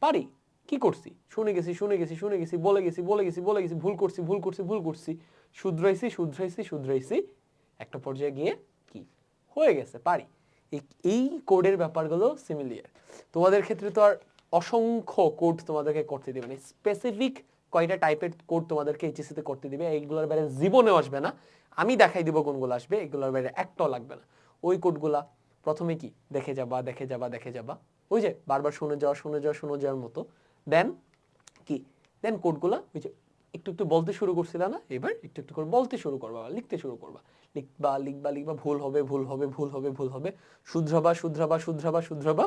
পারি। কি করছি? শুনে গেছি শুনে গেছি শুনে গেছি, বলে গেছি বলে গেছি বলে গেছি, ভুল করছি ভুল করছি ভুল করছি, শুধরাইছি শুধরাইছি শুধরাইছি, একটা পর্যায়ে গিয়ে কি হয়ে গেছে, পারি। এই কোডের ব্যাপারগুলো সিমিলিয়ার। তোমাদের ক্ষেত্রে তো আর অসংখ্য কোড তোমাদেরকে করতে দিবে না, স্পেসিফিক কয়টা টাইপের কোড তোমাদেরকে এইচএসসি তে করতে দিবে, এইগুলোর বাইরে জীবনেও আসবে না। আমি দেখাই দিব কোনগুলো আসবে, এগুলোর বাইরে একটাও লাগবে না। ওই কোডগুলা প্রথমে কি দেখে যাবা দেখে যাবা দেখে যাবা, ওই যে বারবার শুনে যাওয়া শুনে যাওয়া শুনে যাওয়ার মতো। দেন কি, দেন কোডগুলা ওই যে একটু একটু বলতে শুরু করছিল না, এবার একটু একটু করে বলতে শুরু করবা, লিখতে শুরু করবা, লিখবা লিখবা লিখবা, ভুল হবে ভুল হবে ভুল হবে ভুল হবে, শুধরাবা শুধরাবা শুধরাবা শুধরাবা,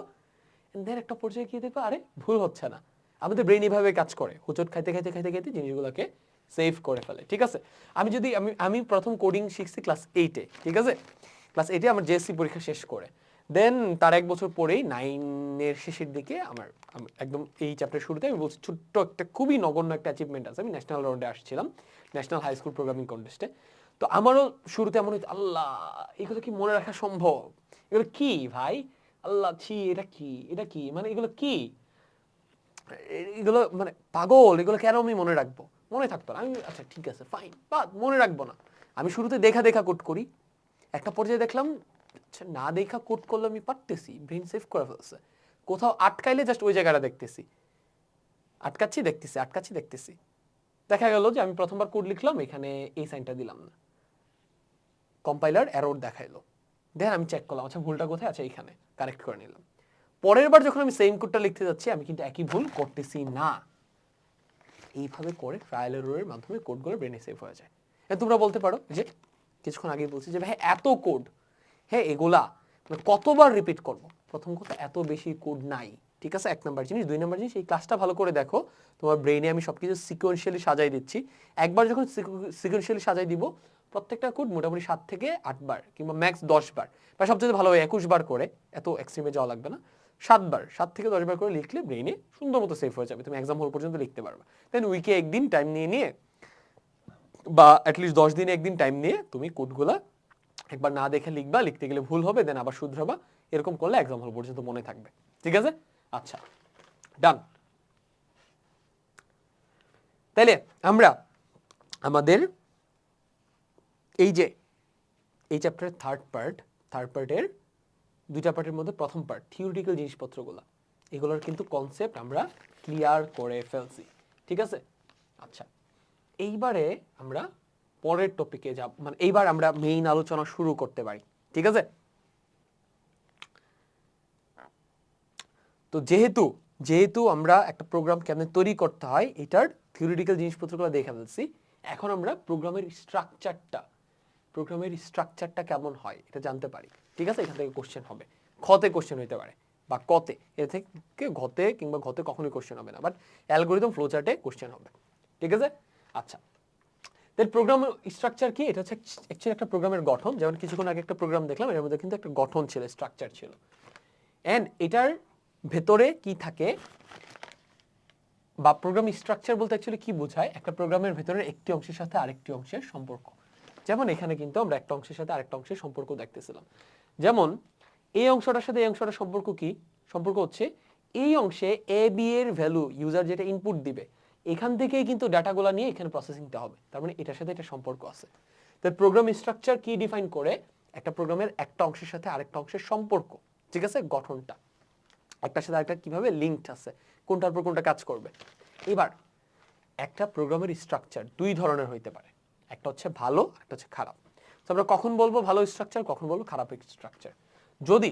দেন একটা পর্যায়ে গিয়ে দেখবা আরে ভুল হচ্ছে না। আমাদের ব্রেন এইভাবে কাজ করে, হোঁচট খাইতে খাইতে খাইতে খাইতে জিনিসগুলোকে সেভ করে ফেলে। ঠিক আছে, আমি যদি আমি প্রথম কোডিং শিখছি ক্লাস 8-এ, ঠিক আছে, ক্লাস 8-এ আমার জেএসসি পরীক্ষা শেষ করে, দেন তার 1 বছর পরেই 9-এর শেষের দিকে আমার একদম এই চ্যাপ্টার শুরুতে আমি বলছি ছোট্ট একটা খুবই নগণ্য একটা অ্যাচিভমেন্ট আছে, আমি ন্যাশনাল রাউন্ডে আসছিলাম, ন্যাশনাল হাই স্কুল প্রোগ্রামিং কন্টেস্টে। তো আমারও শুরুতে এমন হইতো, আল্লাহ এগুলো কি মনে রাখা সম্ভব, এগুলো কি ভাই, আল্লাহ ছি এটা কি এটা কি, মানে এগুলো কি, এগুলো মানে পাগল, এগুলো কেন আমি মনে রাখবো, মনে থাকতো না। আমি আচ্ছা ঠিক আছে ফাইন, বাদ মনে রাখবো না। আমি শুরুতে দেখা দেখা কোড করি, একটা পর্যায়ে দেখলাম আচ্ছা না দেখা কোড করলে আমি পারতেছি, ব্রেন সেভ করে ফেলছে। কোথাও আটকাইলে জাস্ট ওই জায়গাটা দেখতেছি, আটকাচ্ছি দেখতেছি আটকাচ্ছি দেখতেছি, দেখা গেল যে আমি প্রথমবার কোড লিখলাম, এখানে এই সাইনটা দিলাম না, কম্পাইলার এরর দেখাইলো, দেন আমি চেক করলাম আচ্ছা ভুলটা কোথায়, আচ্ছা এখানে, কারেক্ট করে নিলাম। পরের বার যখন আমি সেম কোডটা লিখতে যাচ্ছি আমি কিন্তু একই ভুল করতেছি না। এইভাবে করে ট্রায়াল এররের মাধ্যমে কোডগুলো ব্রেনে সেভ হয়ে যায়। তোমরা বলতে পারো যে কিছুক্ষণ আগে বলছি যে ভাই এত কোড, হ্যাঁ এগুলা মানে কতবার রিপিট করব? প্রথম কথা এত বেশি কোড নাই, ঠিক আছে, 1 নাম্বার জিনিস। 2 নাম্বার জিনিস, এই ক্লাসটা ভালো করে দেখো, তোমার ব্রেইনে আমি সবকিছু সিকোয়েন্সিয়ালি সাজাই দিচ্ছি। একবার যখন সিকোয়েন্সিয়ালি সাজাই দিব, প্রত্যেকটা কোড মোটামুটি 7 থেকে 8 বার কিংবা ম্যাক্স 10 বার, বা সবচেয়ে ভালো হয় 21 বার করে, এত এক্সট্রিমে যাওয়া লাগবে না, 7 বার, 7 থেকে 10 বার করে লিখলে ব্রেইনে সুন্দর মতো সেভ হয়ে যাবে, তুমি এক্সাম হল পর্যন্ত লিখতে পারবে। দেন উইকে একদিন টাইম নিয়ে নিয়ে বা অ্যাটলিস্ট 10 দিনে একদিন টাইম নিয়ে তুমি কোডগুলা একবার না দেখে লিখবা, লিখতে গেলে ভুল হবে, দেন আবার শুধরাবা, এরকম করলে এক্সাম হল পর্যন্ত মনে থাকবে। ঠিক আছে, আচ্ছা ডান। তাইলে আমরা আমাদের এই যে এই চ্যাপ্টারের থার্ড পার্টের 2টা পার্টের মধ্যে প্রথম পার্ট থিওরিটিক্যাল জিনিসপত্রগুলো, এগুলোর কিন্তু কনসেপ্ট আমরা ক্লিয়ার করে ফেলছি। ঠিক আছে, আচ্ছা এইবারে আমরা পরের টপিকে যাব, মানে এইবার আমরা মেইন আলোচনা শুরু করতে পারি। ঠিক আছে, তো যেহেতু আমরা একটা প্রোগ্রাম কেমনে তৈরি করতে হয় এটার থিওরিটিক্যাল জিনিসপত্রগুলো দেখে ফেলছি, এখন আমরা প্রোগ্রামের স্ট্রাকচারটা কেমন হয় এটা জানতে পারি। ঠিক আছে, এখান থেকে কোশ্চেন হবে, খতে কোশ্চেন হইতে পারে বা কতে, এর থেকে ঘতে কিংবা ঘতে কখনোই কোশ্চেন হবে না, বাট অ্যালগরিদম ফ্লোচার্টে কোশ্চেন হবে। ঠিক আছে, আচ্ছা তাহলে প্রোগ্রাম স্ট্রাকচার কি? এটা হচ্ছে অ্যাকচুয়ালি একটা প্রোগ্রামের গঠন। যেমন কিছুক্ষণ আগে একটা প্রোগ্রাম দেখলাম, এর মধ্যে কিন্তু একটা গঠন ছিল, স্ট্রাকচার ছিল, এন্ড এটার ভেতরে কি থাকে বা প্রোগ্রাম স্ট্রাকচার বলতে অ্যাকচুয়ালি কি বোঝায়, একটা প্রোগ্রামের ভেতরে একটি অংশের সাথে আরেকটি অংশের সম্পর্ক। যেমন এখানে কিন্তু আমরা একটা অংশের সাথে আরেকটা অংশের সম্পর্ক দেখতেছিলাম। যেমন এই অংশটার সাথে এই অংশটার সম্পর্ক কি? সম্পর্ক হচ্ছে এই অংশে এ বি এর ভ্যালু ইউজার যেটা ইনপুট দিবে, এখান থেকেই কিন্তু ডাটাগুলো নিয়ে এখানে প্রসেসিংটা হবে, তার মানে এটার সাথে এটা সম্পর্ক আছে। তো প্রোগ্রাম স্ট্রাকচার কি ডিফাইন করে? একটা প্রোগ্রামের একটা অংশের সাথে আরেকটা অংশের সম্পর্ক, ঠিক আছে, গঠনটা একটার সাথে আরেকটা কিভাবে লিঙ্কড আছে, কোনটার উপর কোনটা কাজ করবে। এবার একটা প্রোগ্রামের স্ট্রাকচার 2 ধরনের হইতে পারে, একটা হচ্ছে ভালো, একটা হচ্ছে খারাপ। তো আমরা কখন বলবো ভালো স্ট্রাকচার, কখন বলবো খারাপ স্ট্রাকচার? যদি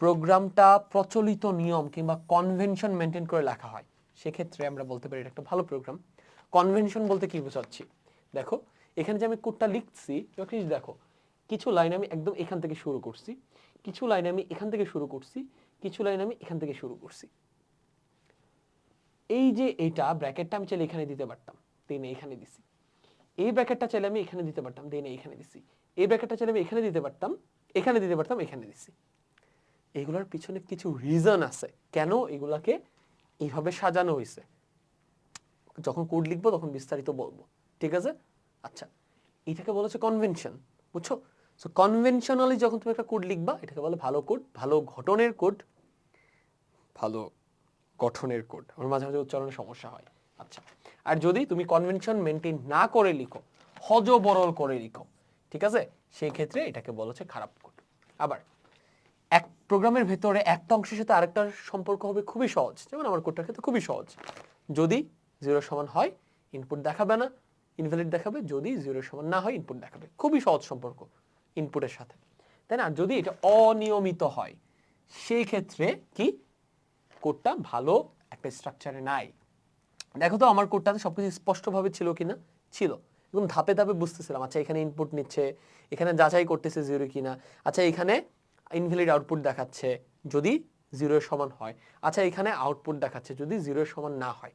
প্রোগ্রামটা প্রচলিত নিয়ম কিংবা কনভেনশন মেনটেন করে লেখা হয়, সেক্ষেত্রে আমরা বলতে পারি এটা একটা ভালো প্রোগ্রাম। কনভেনশন বলতে কি বোঝাচ্ছি দেখো, এখানে যে আমি কোডটা লিখছি, দেখো কিছু লাইন আমি একদম এখান থেকে শুরু করছি, কিছু লাইন আমি এখান থেকে শুরু করছি, কিছু লাইন আমি এখান থেকে শুরু করছি। এই যে এটা ব্র্যাকেটটা আমি চাইলে এখানে দিতে পারতাম, দেন এখানে দিছি। এই ব্র্যাকেটটা চাইলে আমি এখানে দিতে পারতাম, দেন এখানে দিছি। এই ব্র্যাকেটটা চাইলে আমি এখানে দিতে পারতাম, এখানে দিতে পারতাম, এখানে দিছি। এগুলোর পিছনে কিছু রিজন আছে কেন এগুলাকে এইভাবে সাজানো হয়েছে। যখন কোড লিখবো তখন বিস্তারিত বলবো, ঠিক আছে? আচ্ছা, এটাকে বলেছে কনভেনশন, বুঝছো? সো কনভেনশনালি যখন তুমি একটা কোড লিখবা এটাকে বলে ভালো কোড, ভালো গঠনের কোড, ভালো গঠনের কোড। আমার মাঝে মাঝে উচ্চারণের সমস্যা হয়। আচ্ছা, আর যদি তুমি কনভেনশন মেনটেন না করে লিখো, হজবরল করে লিখো, ঠিক আছে, সেই ক্ষেত্রে এটাকে বলেছে খারাপ কোড। আবার এক প্রোগ্রামের ভেতরে একটা অংশের সাথে আরেকটার সম্পর্ক হবে খুবই সহজ, যেমন আমার কোডটার ক্ষেত্রে খুবই সহজ। যদি 0 সমান হয় ইনপুট দেখাবে না, ইনভ্যালিড দেখাবে। যদি 0 সমান না হয় ইনপুট দেখাবে। খুবই সহজ সম্পর্ক ইনপুটের সাথে, তাই না? যদি এটা অনিয়মিত হয় সেই ক্ষেত্রে কি কোডটা ভালো একটা স্ট্রাকচারে নাই। দেখো তো আমার কোডটাতে সবকিছু স্পষ্টভাবে ছিল কিনা? ছিল। এবং ধাপে ধাপে বুঝতেছিলাম, আচ্ছা এখানে ইনপুট নিচ্ছে, এখানে যাচাই করতেছে 0 কিনা, আচ্ছা এখানে ইনভ্যালিড আউটপুট দেখাচ্ছে যদি 0 এর সমান হয়, আচ্ছা এখানে আউটপুট দেখাচ্ছে যদি 0 এর সমান না হয়।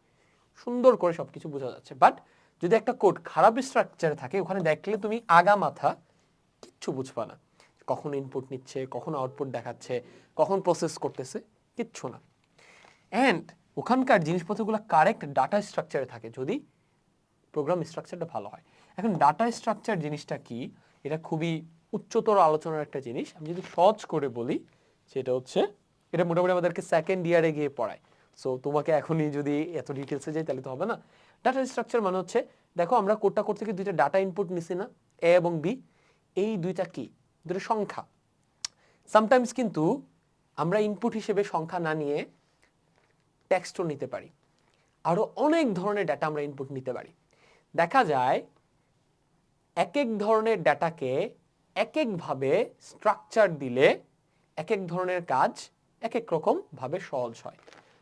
সুন্দর করে সবকিছু বোঝা যাচ্ছে। বাট যদি একটা কোড খারাপ স্ট্রাকচারে থাকে, ওখানে দেখলে তুমি আগা মাথা কিচ্ছু বুঝবা না। কখন ইনপুট নিচ্ছে, কখন আউটপুট দেখাচ্ছে, কখন প্রসেস করতেছে, কিচ্ছু না। অ্যান্ড ওখানকার জিনিসপত্রগুলো কারেক্ট ডাটা স্ট্রাকচারে থাকে যদি প্রোগ্রাম স্ট্রাকচারটা ভালো হয়। এখন ডাটা স্ট্রাকচার জিনিসটা কি, এটা খুবই উচ্চতর আলোচনার একটা জিনিস। আমি যদি সহজ করে বলি সেটা হচ্ছে, এটা মোটামুটি আমাদেরকে সেকেন্ড ইয়ারে গিয়ে পড়ায়। সো তোমাকে এখনই যদি এত ডিটেলসে যাই তাহলে তো হবে না। ডাটা স্ট্রাকচার মানে হচ্ছে, দেখো আমরা কোডটা করতে গিয়ে দুইটা ডাটা ইনপুট নিছি না, এ এবং বি। এই দুইটা কি? দুটো সংখ্যা। সামটাইমস কিন্তু আমরা ইনপুট হিসেবে সংখ্যা না নিয়ে টেক্সটও নিতে পারি, আরো অনেক ধরনের ডাটা আমরা ইনপুট নিতে পারি। দেখা যায় এক এক ধরনের ডাটাকে এক একভাবে স্ট্রাকচার দিলে এক এক ধরনের কাজ এক এক রকম ভাবে সহজ হয়।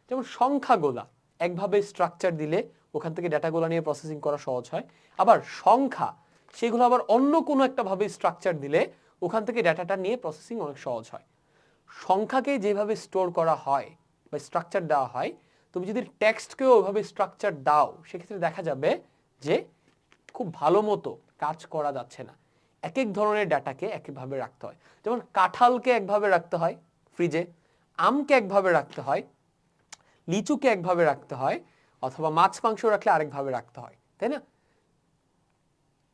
যেমন সংখ্যাগুলা একভাবে স্ট্রাকচার দিলে ওখান থেকে ডাটাগুলো নিয়ে প্রসেসিং করা সহজ হয়। আবার সংখ্যা সেগুলো আবার অন্য কোনো একটা ভাবে স্ট্রাকচার দিলে ওখান থেকে ডাটাটা নিয়ে প্রসেসিং অনেক সহজ হয়। সংখ্যাকে যেভাবে স্টোর করা হয় বা স্ট্রাকচার দেওয়া হয়, তুমি যদি টেক্সটকেও ওইভাবে স্ট্রাকচার দাও সেক্ষেত্রে দেখা যাবে যে খুব ভালো মতো কাজ করা যাচ্ছে না। এক এক ধরনের ডাটাকে একভাবে রাখতে হয়। যেমন কাঁঠালকে একভাবে রাখতে হয় ফ্রিজে, আমকে একভাবে রাখতে হয়, লিচুকে একভাবে রাখতে হয়, অথবা মাছ মাংস রাখলে আরেকভাবে রাখতে হয়, তাই না?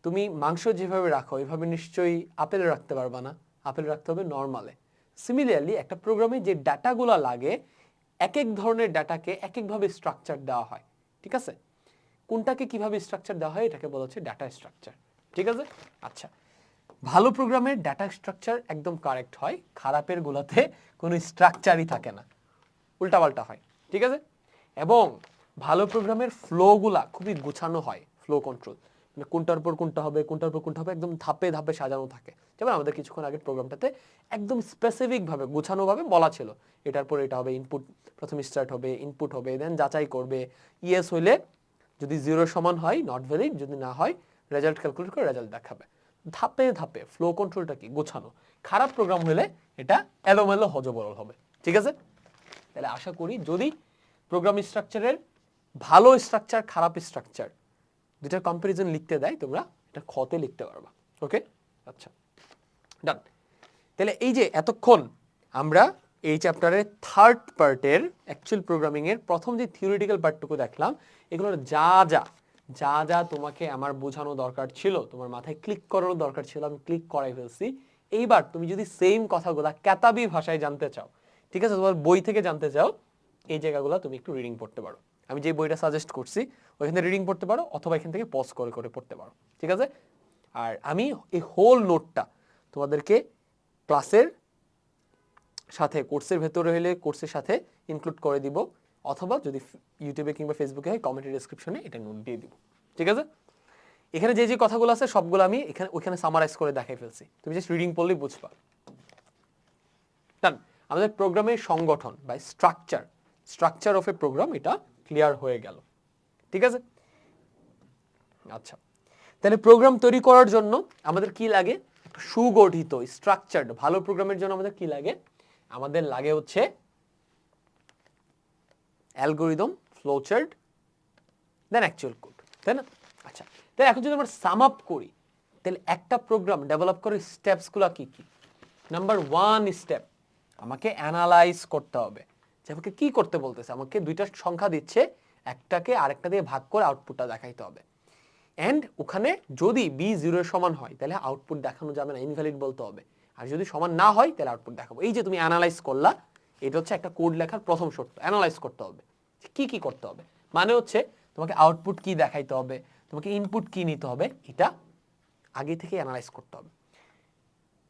তুমি মাংস যেভাবে রাখো ওইভাবে নিশ্চয়ই আপেল রাখতে পারবা না, আপেল রাখতে হবে নর্মালে। সিমিলারলি একটা প্রোগ্রামে যে ডাটাগুলো লাগে এক এক ধরনের ডাটাকে এক একভাবে স্ট্রাকচার দেওয়া হয়, ঠিক আছে? কোনটাকে কিভাবে স্ট্রাকচার দেওয়া হয় এটাকে বলা হচ্ছে ডাটা স্ট্রাকচার, ঠিক আছে? আচ্ছা, ভালো প্রোগ্রামের ডাটা স্ট্রাকচার একদম কারেক্ট হয়, খারাপের গুলাতে কোনো স্ট্রাকচারই থাকে না, উল্টাপাল্টা হয়, ঠিক আছে? এবং ভালো প্রোগ্রামের ফ্লোগুলা খুবই গোছানো হয়, ফ্লো কন্ট্রোল, মানে কোনটার পর কোনটা হবে, কোনটার পর কোনটা হবে, একদম ধাপে ধাপে সাজানো থাকে। যেমন আমাদের কিছুক্ষণ আগের প্রোগ্রামটাতে একদম স্পেসিফিকভাবে গোছানোভাবে বলা ছিল এটার পর এটা হবে, ইনপুট প্রথম স্টার্ট হবে, ইনপুট হবে, দেন যাচাই করবে, ইয়েস হইলে যদি 0 সমান হয় নট ভ্যালিড, যদি না হয় রেজাল্ট ক্যালকুলেট করে রেজাল্ট দেখাবে। ধাপে ধাপে ফ্লো কন্ট্রোলটা কি গোছানো। খারাপ প্রোগ্রাম হলে এটা এলোমেলো হজবরল হবে, ঠিক আছে? তাহলে আশা করি যদি প্রোগ্রাম স্ট্রাকচারের ভালো স্ট্রাকচার খারাপ স্ট্রাকচার দুটার কম্পারিজন লিখতে দেয়, তোমরা এটা খতে লিখতে পারবা। ওকে, আচ্ছা, ডান। তাহলে এই যে এতক্ষণ আমরা এই চ্যাপ্টারের থার্ড পার্টের অ্যাকচুয়াল প্রোগ্রামিং এর প্রথম যে থিওরিটিক্যাল পার্টটুকু দেখলাম, এগুলোর যা যা যা যা তোমাকে আমার বোঝানো দরকার ছিল, তোমার মাথায় ক্লিক করানো দরকার ছিল, আমি ক্লিক করাই ফেলছি। এইবার তুমি যদি সেম কথাগুলা কেতাবি ভাষায় জানতে চাও, ঠিক আছে, তোমার বই থেকে জানতে চাও, এই জায়গাগুলো তুমি একটু রিডিং পড়তে পারো। আমি যে বইটা সাজেস্ট করছি ওইখান থেকে রিডিং পড়তে পারো, অথবা এখান থেকে পজ করে করে পড়তে পারো, ঠিক আছে? আর আমি এই হোল নোটটা তোমাদেরকে ক্লাসের সাথে, কোর্সের ভেতরে হলে কোর্সের সাথে ইনক্লুড করে দিব, অথবা যদি ইউটিউবে কিংবা ফেসবুকে হয় কমেন্টের ডেসক্রিপশনে এটা নোট দিয়ে দিব, ঠিক আছে? এখানে যে যে কথাগুলো আছে সবগুলো আমি ওইখানে সামারাইজ করে দেখাই ফেলছি, তুমি জাস্ট রিডিং পড়লেই বুঝবা। ডান। আমাদের প্রোগ্রামের সংগঠন বা স্ট্রাকচার অফ এ প্রোগ্রাম এটা ক্লিয়ার হয়ে গেল, ঠিক আছে? আচ্ছা, তাহলে প্রোগ্রাম তৈরি করার জন্য আমাদের কি লাগে? সুগঠিত স্ট্রাকচারড ভালো প্রোগ্রামের জন্য আমাদের কি লাগে? আমাদের লাগে হচ্ছে অ্যালগরিদম, ফ্লোচার্ট, দেন অ্যাকচুয়াল কোড, তাই না? আচ্ছা, তাহলে এখন যদি আমরা সাম আপ করি, তাহলে একটা প্রোগ্রাম ডেভেলপ করার স্টেপসগুলো কি কি? নাম্বার 1 স্টেপ, আমাকে অ্যানালাইজ করতে হবে যে আমাকে কি করতে বলতেছে। আমাকে দুইটা সংখ্যা দিচ্ছে, একটাকে আরেকটা দিয়ে ভাগ করে আউটপুটটা দেখাইতে হবে। অ্যান্ড ওখানে যদি বি 0 এর সমান হয় তাহলে আউটপুট দেখানো যাবে না, ইনভ্যালিড বলতে হবে। আর যদি সমান না হয় তাহলে আউটপুট দেখাবো। এই যে তুমি অ্যানালাইজ করলা, এটা হচ্ছে একটা কোড লেখার প্রথম শর্ত। অ্যানালাইজ করতে হবে, কি কি করতে হবে মানে হচ্ছে তোমাকে আউটপুট কি দেখাইতে হবে, তোমাকে ইনপুট কি নিতে হবে, এটা আগে থেকে অ্যানালাইজ করতে হবে।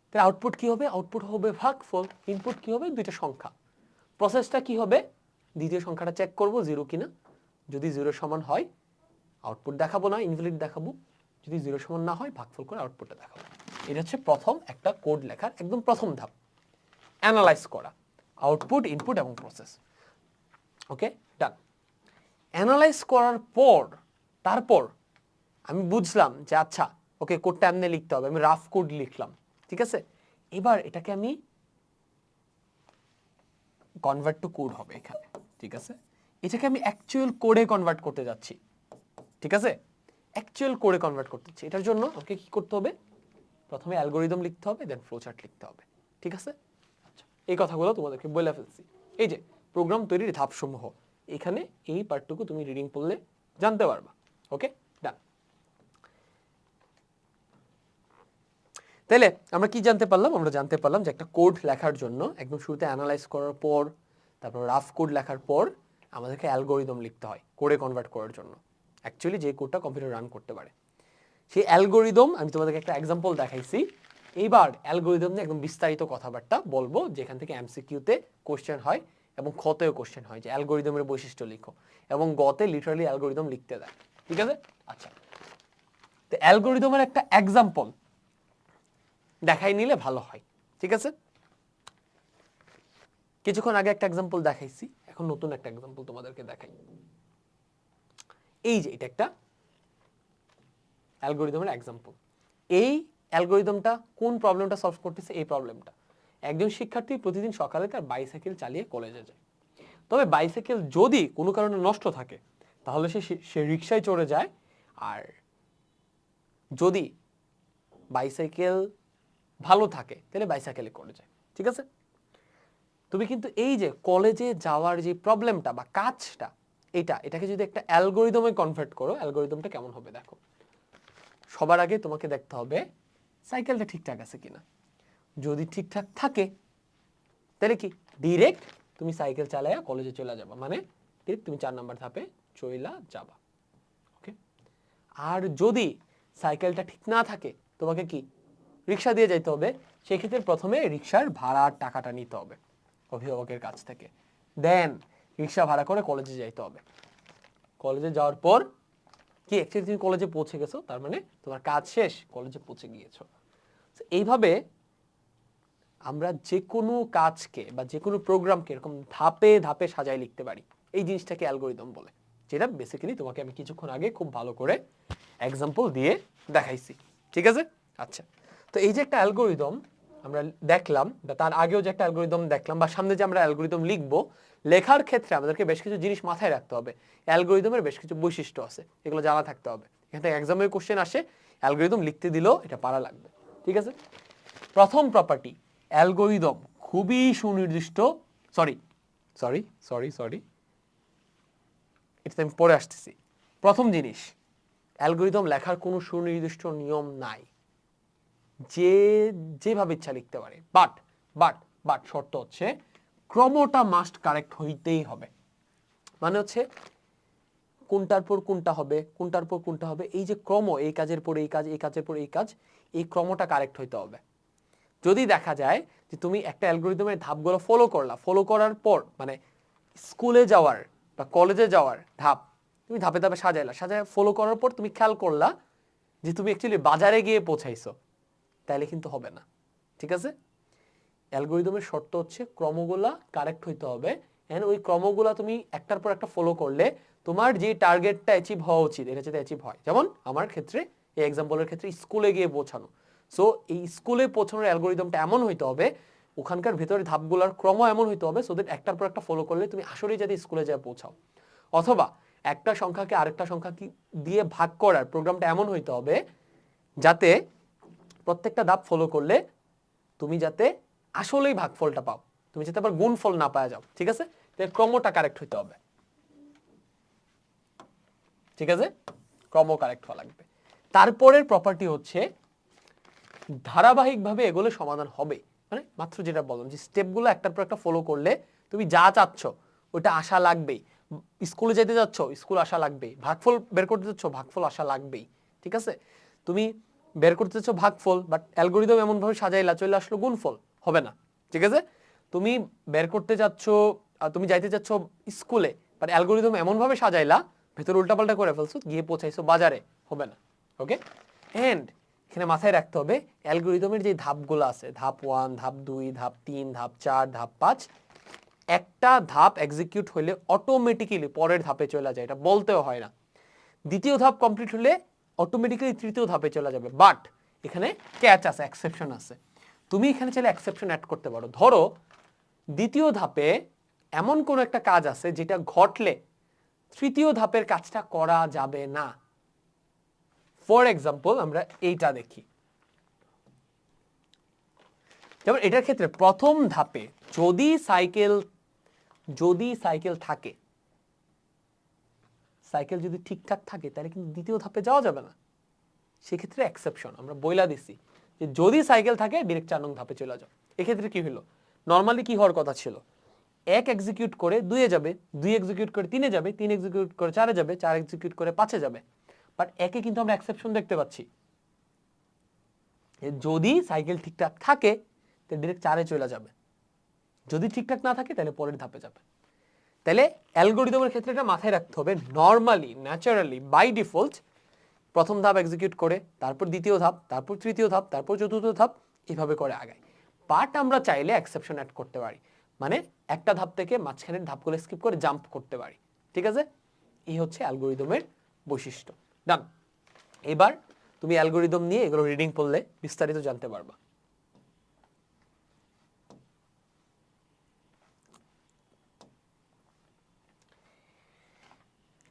তাহলে আউটপুট কি হবে? আউটপুট হবে ভাগফল। ইনপুট কি হবে? দুইটা সংখ্যা। প্রসেসটা কি হবে? দ্বিতীয় সংখ্যাটা চেক করব 0 কিনা। যদি 0 সমান হয় আউটপুট দেখাবো না, ইনভ্যালিড দেখাবো। যদি 0 সমান না হয় ভাগফল করে আউটপুটটা দেখাবো। এটা হচ্ছে প্রথম একটা কোড লেখার একদম প্রথম ধাপ, অ্যানালাইজ করা আউটপুট, ইনপুট এবং প্রসেস। ওকে, ডান। অ্যানালাইজ করার পর তারপর আমি বুঝলাম যে আচ্ছা ওকে কোডটা এমনি লিখতে হবে, আমি রাফ কোড লিখলাম, ঠিক আছে। এবার এটাকে আমি কনভার্ট টু কোড হবে এখানে, ঠিক আছে। এটাকে আমি অ্যাকচুয়াল কোডে কনভার্ট করতে যাচ্ছি, ঠিক আছে। অ্যাকচুয়াল কোডে কনভার্ট করতে যাচ্ছি। এটার জন্য আমাকে কি করতে হবে? প্রথমে অ্যালগরিদম লিখতে হবে, দেন ফ্লোচার্ট লিখতে হবে, ঠিক আছে। আচ্ছা, এই কথাগুলো তোমাদেরকে বলে ফেলছি। এই যে প্রোগ্রাম তৈরির ধাপসমূহ, এখানে এই পার্টটুকু তুমি রিডিং পড়লে জানতে পারবা। ওকে, ডান। তাহলে আমরা কি জানতে পারলাম? আমরা জানতে পারলাম যে একটা কোড লেখার জন্য একদম শুরুতে অ্যানালাইজ করার পর, তারপর রাফ কোড লেখার পর আমাদেরকে অ্যালগরিদম লিখতে হয় কোডে কনভার্ট করার জন্য, অ্যাকচুয়ালি যে কোডটা কম্পিউটার রান করতে পারে। সেই অ্যালগরিদম আমি তোমাদেরকে একটা এক্সাম্পল দেখাইছি। এইবার অ্যালগরিদম নিয়ে একদম বিস্তারিত কথাবার্তা বলবো, যেখান থেকে এমসিকিউতে কোশ্চেন হয় এবং খতেও কোশ্চেন হয় যে অ্যালগরিদমের বৈশিষ্ট্য লিখো, এবং গতে লিটারালি অ্যালগরিদম লিখতে দেয়, ঠিক আছে। আচ্ছা, তো অ্যালগরিদমের একটা এক্সাম্পল দেখাই নিলে ভালো হয়, ঠিক আছে। কিছুক্ষণ আগে একটা এক্সাম্পল দেখাইছি, এখন নতুন একটা এক্সাম্পল তোমাদেরকে দেখাই। এই যে এটা একটা অ্যালগরিদমের এক্সাম্পল। এই অ্যালগরিদমটা কোন প্রবলেমটা সলভ করতেছে? এই প্রবলেমটা, একজন শিক্ষার্থী প্রতিদিন সকালে তার বাইসাইকেল চালিয়ে কলেজে যায়। তবে বাইসাইকেল যদি কোনো কারণে নষ্ট থাকে তাহলে সে রিকশায় চড়ে যায়। আর যদি বাইসাইকেল ভালো থাকে তাহলে বাইসাইকেলে করে যায়, ঠিক আছে। তুমি কিন্তু এই যে কলেজে যাওয়ার যে প্রবলেমটা বা কাজটা, এটাকে যদি একটা অ্যালগরিদমে কনভার্ট করো, অ্যালগরিদমটা কেমন হবে দেখো। সবার আগে তোমাকে দেখতে হবে সাইকেলটা ঠিকঠাক আছে কিনা। যদি ঠিকঠাক থাকে তাহলে কি ডিরেক্ট তুমি সাইকেল চালায়া কলেজে চলে যাবা, মানে ডিরেক্ট তুমি 4 নাম্বার ধাপে চইলা যাবা। ওকে, আর যদি সাইকেলটা ঠিক না থাকে তোমাকে কি রিক্সা দিয়ে যাইতে হবে। সেক্ষেত্রে প্রথমে রিক্সার ভাড়ার টাকাটা নিতে হবে অভিভাবকের কাছ থেকে, দেন রিক্সা ভাড়া করে কলেজে যাইতে হবে। কলেজে যাওয়ার পর কি অ্যাকচুয়ালি তুমি কলেজে পৌঁছে গেছো, তার মানে তোমার কাজ শেষ, কলেজে পৌঁছে গিয়েছো। এইভাবে আমরা যে কোনো কাজকে বা যে কোনো প্রোগ্রামকে এরকম ধাপে ধাপে সাজায় লিখতে পারি। এই জিনিসটাকে অ্যালগরিদম বলে, যেটা বেসিক্যালি তোমাকে আমি কিছুক্ষণ আগে খুব ভালো করে এক্সাম্পল দিয়ে দেখাইছি, ঠিক আছে। আচ্ছা, তো এই যে একটা অ্যালগরিদম আমরা দেখলাম, বা তার আগেও যে একটা অ্যালগরিদম দেখলাম, বা সামনে যে আমরা অ্যালগরিদম লিখবো, লেখার ক্ষেত্রে আমাদেরকে বেশ কিছু জিনিস মাথায় রাখতে হবে। অ্যালগরিদমের বেশ কিছু বৈশিষ্ট্য আছে, এগুলো জানা থাকতে হবে। এখান থেকে এক্সামের কোশ্চেন আসে, অ্যালগরিদম লিখতে দিলেও এটা পারা লাগবে, ঠিক আছে। প্রথম প্রপার্টি, অ্যালগরিদম খুবই সুনির্দিষ্ট, সরি এটা আমি পরে আসতেছি। প্রথম জিনিস, অ্যালগরিদম লেখার কোনো সুনির্দিষ্ট নিয়ম নাই, যে যেভাবে ইচ্ছা লিখতে পারে। বাট শর্ত হচ্ছে ক্রমটা মাস্ট কারেক্ট হইতেই হবে। মানে হচ্ছে কোনটার পর কোনটা হবে, কোনটার পর কোনটা হবে, এই যে ক্রম, এই কাজের পর এই কাজ, এই কাজের পর এই কাজ, এই ক্রমটা কারেক্ট হইতে হবে। যদি দেখা যায় যে তুমি একটা অ্যালগরিদমের ধাপগুলো ফলো করার পর, মানে স্কুলে যাওয়ার বা কলেজে যাওয়ার ধাপ তুমি ধাপে ধাপে সাজায় ফলো করার পর তুমি খেয়াল করলা যে তুমি অ্যাকচুয়ালি বাজারে গিয়ে পৌঁছাইছো, তাহলে কিন্তু হবে না, ঠিক আছে। অ্যালগরিদমের শর্ত হচ্ছে ক্রমগুলা কারেক্ট হইতে হবে, এন্ড ওই ক্রমগুলা তুমি একটার পর একটা ফলো করলে তোমার যে টার্গেটটা অ্যাচিভ হওয়া উচিত এটা যাতে অ্যাচিভ হয়। যেমন আমার ক্ষেত্রে, এই এক্সাম্পলের ক্ষেত্রে স্কুলে গিয়ে পৌঁছানো। সো এই স্কুলে পৌঁছানোর অ্যালগরিদমটা এমন হইতে হবে, ওখানকার ভেতরে ধাপগুলোর ক্রম এমন হইতে হবে, সো দ্যাট একটার পর একটা ফলো করলে তুমি আসলেই যাতে স্কুলে যায় পৌঁছাও। অথবা একটা সংখ্যাকে আরেকটা সংখ্যা দিয়ে ভাগ করার প্রোগ্রামটা এমন হইতে হবে যাতে প্রত্যেকটা ধাপ ফলো করলে তুমি যাতে আসলেই ভাগফলটা পাও, তুমি যাতে আবার গুণফল না পাওয়া যাও, ঠিক আছে? তাহলে ক্রমটা কারেক্ট হইতে হবে, ঠিক আছে? ক্রম কারেক্ট হওয়া লাগবে। তারপরের প্রপার্টি হচ্ছে ধারাবাহিকভাবে এগুলো সমাধান হবে, মানে মাত্র যেটা বললাম যে স্টেপগুলো একটার পর একটা ফলো করলে তুমি যা চাচ্ছ ওটা আশা লাগবেই। স্কুলে যেতে যাচ্ছ, স্কুল আসা লাগবেই। ভাগফল বের করতে যাচ্ছ, ভাগফল আসা লাগবেই, ঠিক আছে? তুমি বের করতে চাচ্ছ ভাগফল, বাট অ্যালগরিদম এমনভাবে সাজাইলা চলে আসলো গুণফল, হবে না, ঠিক আছে? তুমি বের করতে যাচ্ছ, তুমি যাইতে যাচ্ছ স্কুলে, বাট অ্যালগরিদম এমনভাবে সাজাইলা ভেতরে উল্টাপাল্টা করে ফেলছো, গিয়ে পৌঁছাইছো বাজারে, হবে না, ওকে? এন্ড এখানে মাথায় রাখতে হবে অ্যালগরিদমের যে ধাপগুলো আছে, ধাপ 1, ধাপ 2, ধাপ 3, ধাপ 4, ধাপ 5, একটা ধাপ এক্সিকিউট হলে অটোমেটিক্যালি পরের ধাপে চলে যায়, এটা বলতেও হয় না। দ্বিতীয় ধাপ কমপ্লিট হলে অটোমেটিক্যালি তৃতীয় ধাপে চলে যাবে, বাট এখানে ক্যাচ আছে, এক্সেপশন আছে। তুমি এখানে চাইলে এক্সেপশন অ্যাড করতে পারো। ধরো দ্বিতীয় ধাপে এমন কোন একটা কাজ আছে যেটা ঘটলে তৃতীয় ধাপের কাজটা করা যাবে না। ফর এক্সাম্পল আমরা এইটা দেখি, যেমন এটার ক্ষেত্রে প্রথম ধাপে যদি সাইকেল থাকে, সাইকেল যদি ঠিকঠাক থাকে তাহলে কিন্তু দ্বিতীয় ধাপে যাওয়া যাবে না, সেক্ষেত্রে এক্সেপশন আমরা বইলা দিছি যে যদি সাইকেল থাকে ডিরেক্ট 4 নং ধাপে চলে যাও। এক্ষেত্রে কি হলো, নর্মালি কি হওয়ার কথা ছিল, 1 এক্সিকিউট করে 2 এ যাবে, 2 এক্সিকিউট করে 3 এ যাবে, 3 এক্সিকিউট করে 4 এ যাবে, 4 এক্সিকিউট করে 5 এ যাবে। বাট একে কিন্তু আমরা এক্সেপশন দেখতে পাচ্ছি, যদি সাইকেল ঠিকঠাক থাকে তাহলে ডিরেক্ট 4 এ চলে যাবে, যদি ঠিকঠাক না থাকে তাহলে পরের ধাপে যাবে। তাহলে অ্যালগরিদমের ক্ষেত্রে এটা মাথায় রাখতে হবে, নর্মালি ন্যাচারালি বাই ডিফল্ট প্রথম ধাপ এক্সিকিউট করে তারপর দ্বিতীয় ধাপ, তারপর তৃতীয় ধাপ, তারপর চতুর্থ ধাপ, এইভাবে করে আগায়। বাট আমরা চাইলে এক্সেপশন অ্যাড করতে পারি, মানে একটা ধাপ থেকে মাঝখানের ধাপগুলো স্কিপ করে জাম্প করতে পারি, ঠিক আছে? এই হচ্ছে অ্যালগরিদমের বৈশিষ্ট্য। ডান। এবার তুমি অ্যালগরিদম নিয়ে এগুলো রিডিং পড়লে বিস্তারিত জানতে পারবা।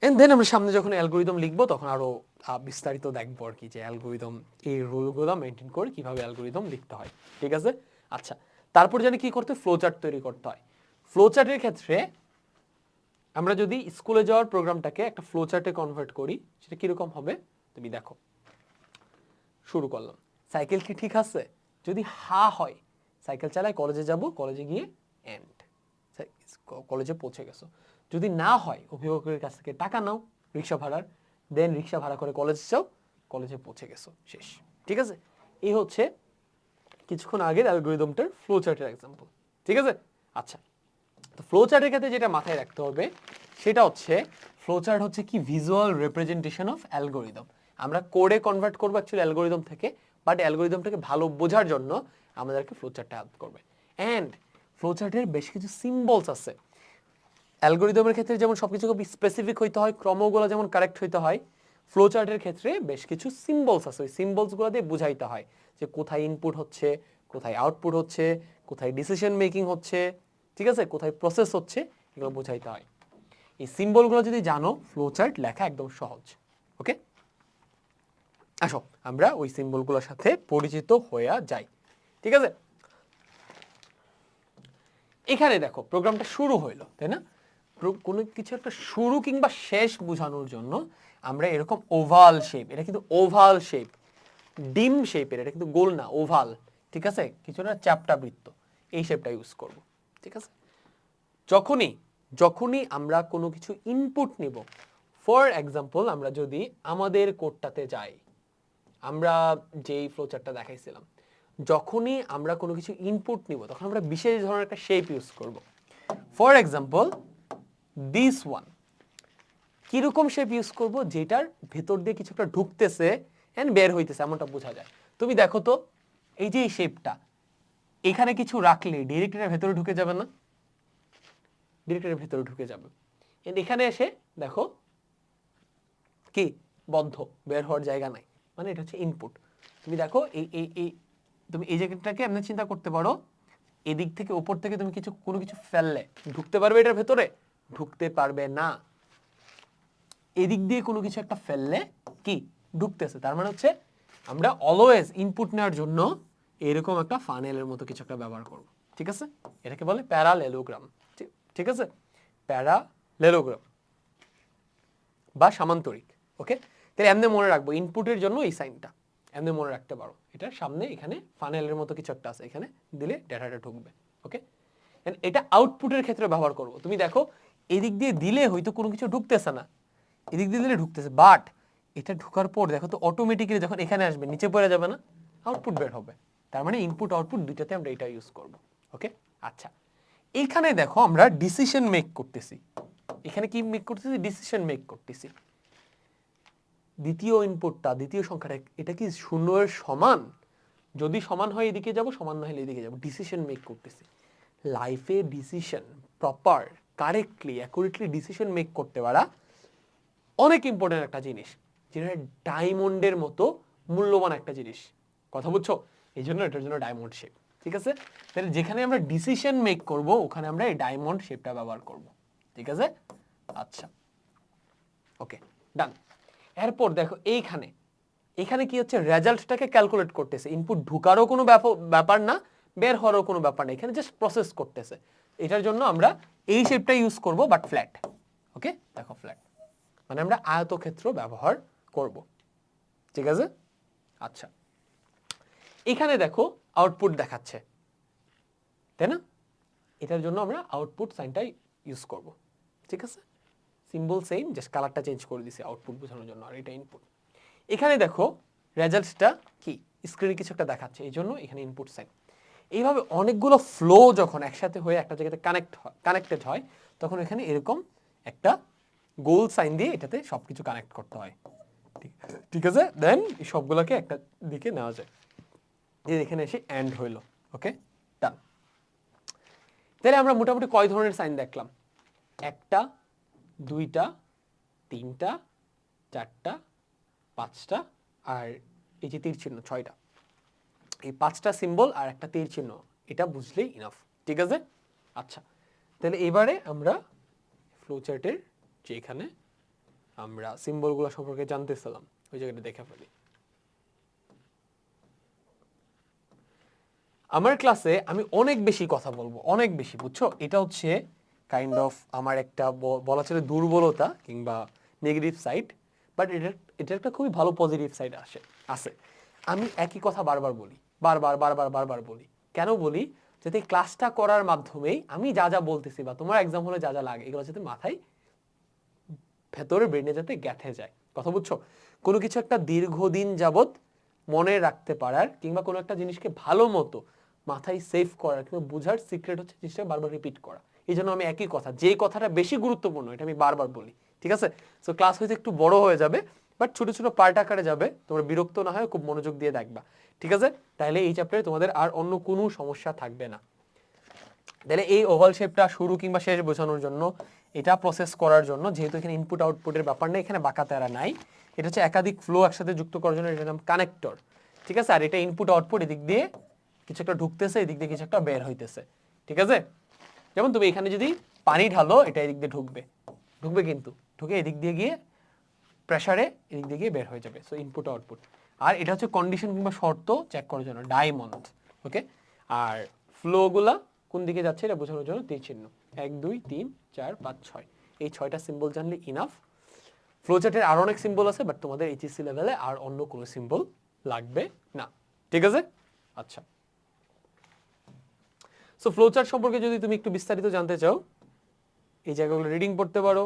এন্ড দেন আমরা সামনে যখন অ্যালগরিদম লিখবো তখন আরো বিস্তারিত দেখবো আর কি, যে অ্যালগরিদম এই রুলগুলো মেনটেন করে কিভাবে অ্যালগরিদম লিখতে হয়, ঠিক আছে? আচ্ছা, তারপর জানি কি করতে, ফ্লোচার্ট তৈরি করতে হয়। ফ্লোচার্টের ক্ষেত্রে আমরা যদি স্কুলে যাওয়ার প্রোগ্রামটাকে একটা ফ্লোচার্টে কনভার্ট করি, সেটা কিরকম হবে তুমি দেখো। শুরু করলাম, সাইকেল কি ঠিক আছে? যদি হা হয় সাইকেল চালায় কলেজে যাব, কলেজে গিয়ে এন্ড কলেজে পৌঁছে গেছো। যদি না হয় অভিভাবকের কাছ থেকে টাকা নাও রিক্সা ভাড়ার, দেন রিক্সা ভাড়া করে কলেজ যাও, কলেজে পৌঁছে গেছো, শেষ, ঠিক আছে? এই হচ্ছে কিছুক্ষণ আগের অ্যালগরিদমটার ফ্লোচার্টের এক্সাম্পল, ঠিক আছে? আচ্ছা, তো ফ্লোচার্টের ক্ষেত্রে যেটা মাথায় রাখতে হবে সেটা হচ্ছে ফ্লোচার্ট হচ্ছে কি ভিজুয়াল রিপ্রেজেন্টেশন অফ অ্যালগরিদম। আমরা কোডে কনভার্ট করবো অ্যাকচুয়ালি অ্যালগরিদম থেকে, বাট অ্যালগরিদমটাকে ভালো বোঝার জন্য আমাদেরকে ফ্লোচার্টটা হেল্প করবে। অ্যান্ড ফ্লোচার্টের বেশ কিছু সিম্বলস আছে। অ্যালগরিদমের ক্ষেত্রে যেমন সবকিছু খুব স্পেসিফিক হইতে হয়, ক্রমগুলো যেমন কারেক্ট হইতে হয়, ফ্লোচার্টের ক্ষেত্রে বেশ কিছু সিম্বলস আছে, ওই সিম্বলসগুলো দিয়ে বুঝাইতে হয় যে কোথায় ইনপুট হচ্ছে, কোথায় আউটপুট হচ্ছে, কোথায় ডিসিশন মেকিং হচ্ছে, ঠিক আছে, কোথায় প্রসেস হচ্ছে, এগুলো বুঝাইতে হয়। এই সিম্বলগুলো যদি জানো ফ্লোচার্ট লেখা একদম সহজ, ওকে? আসো আমরা ওই সিম্বলগুলোর সাথে পরিচিত হয়ে যাই, ঠিক আছে? এখানে দেখো প্রোগ্রামটা শুরু হইলো, তাই না? কোনো কিছু একটা শুরু কিংবা শেষ বোঝানোর জন্য আমরা এরকম ওভাল শেপ, এটা কিন্তু ওভাল শেপ, ডিম শেপের, এটা কিন্তু গোল না, ওভাল, ঠিক আছে? কিছুটা চ্যাপ্টা বৃত্ত, এই শেপটা ইউজ করব, ঠিক আছে? যখনই আমরা কোনো কিছু ইনপুট নিব, ফর এক্সাম্পল আমরা যদি আমাদের কোডটাতে যাই, আমরা যেই ফ্লোচার্টটা দেখাইছিলাম, যখনই আমরা কোনো কিছু ইনপুট নিব তখন আমরা বিশেষ ধরনের একটা শেপ ইউজ করব। ফর এক্সাম্পল দিস ওয়ান, কিরকম শেপ ইউজ করব, যেটার ভেতর দিয়ে কিছু একটা ঢুকতেছে এন্ড বের হইতেছে এমনটা বোঝা যায়। তুমি দেখো তো এই যে এই শেপটা, এখানে কিছু রাখলে ডিরেক্ট এর ভেতরে ঢুকে যাবে না? ডিরেক্ট এর ভেতরে ঢুকে যাবে। এন্ড এখানে এসে দেখো কি বদ্ধ, বের হওয়ার জায়গা নাই, মানে এটা হচ্ছে ইনপুট। তুমি দেখো এই তুমি এই জায়গাটাকে এমনি চিন্তা করতে পারো, এদিক থেকে উপর থেকে তুমি কোনো কিছু ফেললে ঢুকতে পারবে এটার ভেতরে? ঢুকতে পারবে না। এদিক দিয়ে কোনো কিছু একটা ফেললে কি ঢুকতেছে, তার মানে হচ্ছে আমরা অলওয়েজ ইনপুট নেওয়ার জন্য এরকম একটা ফানেলের মতো কিছু একটা ব্যবহার করব, ঠিক আছে, এটাকে বলে প্যারালেলোগ্রাম। ঠিক আছে, প্যারালেলোগ্রাম বা সামান্তরিক। ওকে, তাহলে এমনি মনে রাখবো ইনপুটের জন্য এই সাইনটা এমনি মনে রাখতে পারো। এটা সামনে এখানে ফানেলের মতো কিছু একটা আছে, এখানে দিলে ডেটাটা ঢুকবে। ওকে, এটা আউটপুটের ক্ষেত্রে ব্যবহার করব। তুমি দেখো এদিক দিয়ে দিলে হয়তো কোনো কিছু ঢুকতেছে না, এদিক দিয়ে দিলে ঢুকতেছে, বাট এটা ঢোকার পর দেখো তো অটোমেটিক্যালি যখন এখানে আসবে নিচে পড়ে যাবে না, আউটপুট বের হবে। তার মানে ইনপুট আউটপুট দুইটাতে আমরা এটা ইউজ করব। ওকে, আচ্ছা, এইখানে দেখো আমরা ডিসিশন মেক করতেছি। এখানে কি মেক করতেছি? ডিসিশন মেক করতেছি। দ্বিতীয় ইনপুটটা, দ্বিতীয় সংখ্যাটা, এটা কি 0 এর সমান? যদি সমান হয় এদিকে যাব, সমান না হলে এদিকে যাব। ডিসিশন মেক করতেছি। লাইফে decision proper, correctly, accurately decision make করতে পারা অনেক ইম্পর্টেন্ট একটা জিনিস, যেটা ডায়মন্ডের মতো মূল্যবান একটা জিনিস। কথা বুঝছো? এই জন্য এটার জন্য ডায়মন্ড শেপ। ঠিক আছে, তাহলে যেখানে আমরা ডিসিশন মেক করব ওখানে আমরা এই ডায়মন্ড শেপটা ব্যবহার করব। ঠিক আছে, আচ্ছা, ওকে, ডান। এরপর দেখো এইখানে, এখানে কি হচ্ছে? রেজাল্টটাকে ক্যালকুলেট করতেছে। ইনপুট ঢুকারও কোনো ব্যাপার না, বের হওয়ারও কোনো ব্যাপার না, এখানে জাস্ট প্রসেস করতেছে। এটার জন্য আমরা এই শেপটা ইউজ করব, বাট ফ্ল্যাট। ওকে, দেখো ফ্ল্যাট মানে আমরা আয়তক্ষেত্র ব্যবহার করব। ঠিক আছে, আচ্ছা, এখানে দেখো আউটপুট দেখাচ্ছে, তাই না? এটার জন্য আমরা আউটপুট সাইনটা ইউজ করব। ঠিক আছে, সিম্বল সেম, জাস্ট কালারটা চেঞ্জ করে দিছি আউটপুট বোঝানোর জন্য, আর এটা ইনপুট। এখানে দেখো রেজাল্টটা কি স্ক্রিনে কিছু একটা দেখাচ্ছে, এই জন্য এখানে ইনপুট সাইন। এইভাবে অনেকগুলো ফ্লো যখন একসাথে হয়ে একটা জায়গাতে কানেক্টেড হয়, তখন এখানে এরকম একটা গোল সাইন দিয়ে এটাতে সবকিছু কানেক্ট করতে হয়। ঠিক আছে, দেন এই সবগুলোকে একটা দিকে নেওয়া যায়, যে এখানে এসে এন্ড হইল। ওকে, ডান। তাহলে আমরা মোটামুটি কয় ধরনের সাইন দেখলাম? 1টা, 2টা, 3টা, 4টা, 5টা, আর এই যে তীর চিহ্ন 6টা। এই 5টা সিম্বল আর একটা তীর চিহ্ন, এটা বুঝলেই ইনাফ। ঠিক আছে, আচ্ছা, তাহলে এবারে আমরা ফ্লোচার্টের যে এখানে আমরা সিম্বলগুলো সম্পর্কে জানতেছিলাম ওই জায়গাটা দেখে ফেলি। আমার ক্লাসে আমি অনেক বেশি কথা বলবো, অনেক বেশি, বুঝছো? এটা হচ্ছে কাইন্ড অফ আমার একটা বলা চলে দুর্বলতা কিংবা নেগেটিভ সাইড, বাট এটা একটা খুবই ভালো পজিটিভ সাইড আছে। আমি একই কথা বারবার বলি, বারবার বলি। কেন বলি? যাতে ক্লাসটা করার মাধ্যমেই আমি যা যা বলতেছি বা তোমার এক্সাম হলে যা যা লাগে এগুলো যাতে মাথায় ভেতরে ব্রেনে যাতে গেঁথে যায়। কথা বুঝছো? কোনো কিছু একটা দীর্ঘদিন যাবত মনে রাখতে পারার কিংবা কোনো একটা জিনিসকে ভালো মতো মাথায় সেভ করার কিংবা বোঝার সিক্রেট হচ্ছে জিনিসটা বারবার রিপিট করা। এই জন্য আমি একই কথা, যে কথাটা বেশি গুরুত্বপূর্ণ এটা আমি বারবার বলি। ঠিক আছে, সো ক্লাস হয়তো একটু বড় হয়ে যাবে, বাট ছোট ছোট পার্ট আকারে যাবে, তোমরা বিরক্ত না হয় খুব মনোযোগ দিয়ে দেখবা। ঠিক আছে, তাহলে এই চ্যাপ্টারে তোমাদের আর অন্য কোনো সমস্যা থাকবে না। তাহলে এই ওভাল শেপটা শুরু কিংবা শেষ বোঝানোর জন্য, এটা প্রসেস করার জন্য, যেহেতু এখানে ইনপুট আউটপুটের ব্যাপার নেই, এখানে বাঁকা তেরা নাই, এটা হচ্ছে একাধিক ফ্লো একসাথে যুক্ত করার জন্য, এটার নাম কানেক্টর। ঠিক আছে, আর এটা ইনপুট আউটপুট, এদিক দিয়ে কিছু একটা ঢুকতেছে, এদিক দিয়ে কিছু একটা বের হইতেছে। ঠিক আছে, যেমন তুমি এখানে যদি পানি ঢালো, এটা এদিক দিয়ে ঢুকবে কিন্তু ঢুকে এদিক দিয়ে গিয়ে প্রেসারে এদিক দিয়ে গিয়ে বের হয়ে যাবে। So input output. আর এটা হচ্ছে কন্ডিশন কিংবা শর্ত চেক করার জন্য ডায়মন্ড। ওকে, আর ফ্লোগুলা কোন দিকে যাচ্ছে এটা বোঝানোর জন্য তীর চিহ্ন। 1 2 3 4 5 6, এই 6টা সিম্বল জানলে ইনাফ। ফ্লোচার্টের আরো অনেক সিম্বল আছে, বাট তোমাদের এইচএসসি লেভেলে আর অন্য কোনো সিম্বল লাগবে না। ঠিক আছে, আচ্ছা। সো ফ্লোচার্ট সম্পর্কে যদি তুমি একটু বিস্তারিত জানতে চাও, এই জায়গাগুলো রিডিং পড়তে পারো।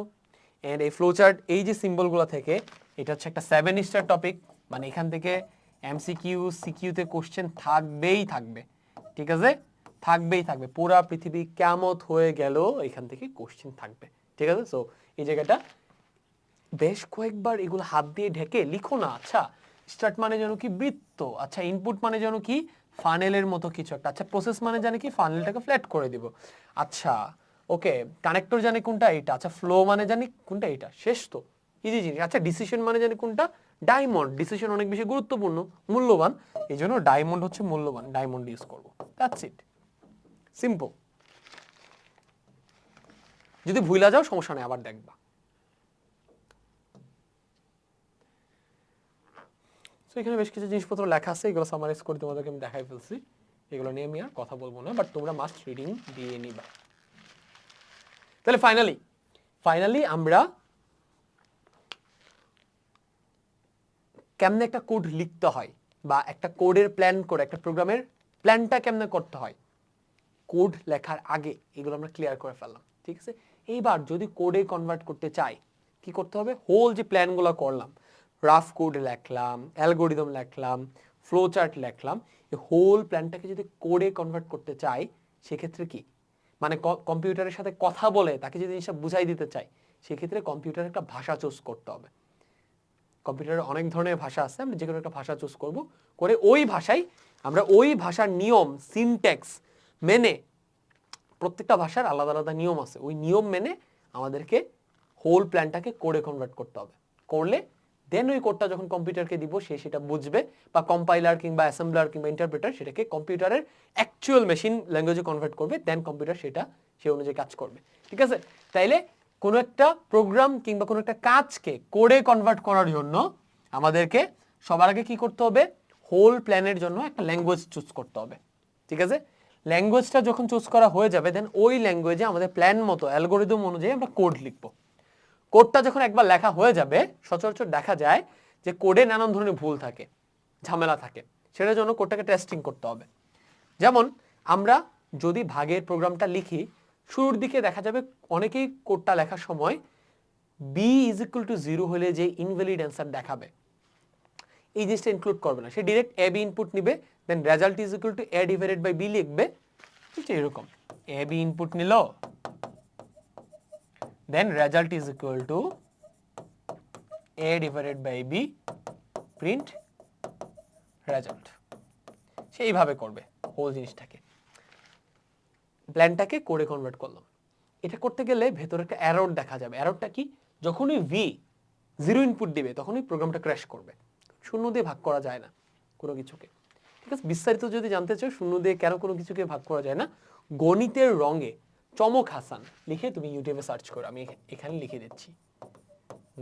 এন্ড এই ফ্লোচার্ট, এই যে সিম্বলগুলো থেকে, এটা হচ্ছে একটা 7 স্টার টপিক, মানে এখান থেকে এমসিকিউ সিকিউতে কোশ্চেন থাকবেই থাকবে। ঠিক আছে, থাকবেই থাকবে, পুরা পৃথিবী কিয়ামত হয়ে গেল এখান থেকে কোশ্চেন থাকবে। ঠিক আছে, সো এই জায়গাটা বেশ কয়েকবার এগুলো হাত দিয়ে ঢেকে লিখো না। আচ্ছা, স্টার্ট মানে যেন কি বৃত্ত, আচ্ছা ইনপুট মানে যেন কি ফানেলের মতো কিছু একটা, আচ্ছা প্রসেস মানে জানি কি ফানেলটাকে ফ্ল্যাট করে দিব, আচ্ছা ওকে কানেক্টর জানি কোনটা এটা, আচ্ছা ফ্লো মানে জানি কোনটা এটা, শেষ তো, ইজি জিনিস। আচ্ছা ডিসিশন মানে জানি কোনটা, ডায়মন্ড। ডিসিশন অনেক বেশি গুরুত্বপূর্ণ, মূল্যবান, এই জন্য ডায়মন্ড হচ্ছে মূল্যবান, ডায়মন্ড ইউজ করবো। That's it, simple. যদি ভুলা যাও সমস্যা নেই, আবার দেখবা। তো এখানে বেশ কিছু জিনিসপত্র লেখা আছে, এগুলো সামারাইজ করে তোমাদেরকে আমি দেখাই ফেলছি। এগুলো নিয়ে আমি আর কথা বলবো না, বাট তোমরা মাস্ট রিডিং দিয়ে নিবা। তাহলে ফাইনালি আমরা কেমনে একটা কোড লিখতে হয় বা একটা কোডের প্ল্যান করে একটা প্রোগ্রামের প্ল্যানটা কেমনে করতে হয় কোড লেখার আগে, এগুলো আমরা ক্লিয়ার করে ফেললাম। ঠিক আছে, এইবার যদি কোডে কনভার্ট করতে চাই কি করতে হবে, হোল যে প্ল্যানগুলো করলাম, রাফ কোড লেখলাম, অ্যালগোরিদম লেখলাম, ফ্লো চার্ট লেখলাম, এই হোল প্ল্যানটাকে যদি কোডে কনভার্ট করতে চাই সেক্ষেত্রে কি, মানে কম্পিউটারের সাথে কথা বলে তাকে যদি জিনিসটা বুঝাই দিতে চাই, সেক্ষেত্রে কম্পিউটার একটা ভাষা চুজ করতে হবে। কম্পিউটারে অনেক ধরনের ভাষা আছে, আমরা যে কোনো একটা ভাষা চুজ করব, করে ওই ভাষায় আমরা ওই ভাষার নিয়ম সিনট্যাক্স মেনে, প্রত্যেকটা ভাষার আলাদা আলাদা নিয়ম আছে, ওই নিয়ম মেনে আমাদেরকে হোল প্ল্যানটাকে কোডে কনভার্ট করতে হবে। করলে দেন ওই কোডটা যখন কম্পিউটারকে দিব সে সেটা বুঝবে, বা কম্পাইলার কিংবা অ্যাসেম্বলার কিংবা ইন্টারপ্রেটার সেটাকে কম্পিউটারের অ্যাকচুয়াল মেশিন ল্যাঙ্গুয়েজে কনভার্ট করবে, দেন কম্পিউটার সেটা সে অনুযায়ী কাজ করবে। ঠিক আছে, তাইলে কোনো একটা প্রোগ্রাম কিংবা কোনো একটা কাজকে কোডে কনভার্ট করার জন্য আমাদেরকে সবার আগে কি করতে হবে, হোল প্ল্যানের জন্য একটা ল্যাঙ্গুয়েজ চুজ করতে হবে। ঠিক আছে, ল্যাঙ্গুয়েজটা যখন চুজ করা হয়ে যাবে দেন ওই ল্যাঙ্গুয়েজে আমাদের প্ল্যান মতো অ্যালগোরিদম অনুযায়ী আমরা কোড লিখবো। কোডটা যখন একবার লেখা হয়ে যাবে, সচরাচর দেখা যায় যে কোডে নানান ধরনের ভুল থাকে, ঝামেলা থাকে, সেটার জন্য কোডটাকে টেস্টিং করতে হবে। যেমন আমরা যদি ভাগের প্রোগ্রামটা লিখি, শুরুর দিকে দেখা যাবে অনেকেই কোডটা লেখার সময় বি ইজ ইকুয়াল টু 0 হলে যে ইনভ্যালিড অ্যান্সার দেখাবে, এই জিনিসটা ইনক্লুড করবে না, সে ডিরেক্ট এ বি ইনপুট নিবে, then result is equal to A divided by B লিখবে। ঠিক এরকম এ বি ইনপুট নিল, then result is equal to A divided by B print result, সেইভাবে করবে হোল জিনিসটাকে, প্ল্যানটাকে কোডে কনভার্ট করলাম। এটা করতে গেলে ভেতরে একটা এরর দেখা যাবে। এররটা কি, যখনই ভি 0 ইনপুট দিবে তখনই প্রোগ্রামটা ক্র্যাশ করবে। শূন্য দিয়ে ভাগ করা যায় না কোনো কিছুকে। ঠিক আছে, বিস্তারিত যদি জানতে চাও শূন্য দিয়ে কেন কোনো কিছুকে ভাগ করা যায় না, গণিতের রঙে চমক হাসান লিখে তুমি ইউটিউবে সার্চ করো, আমি এখানে লিখে দিচ্ছি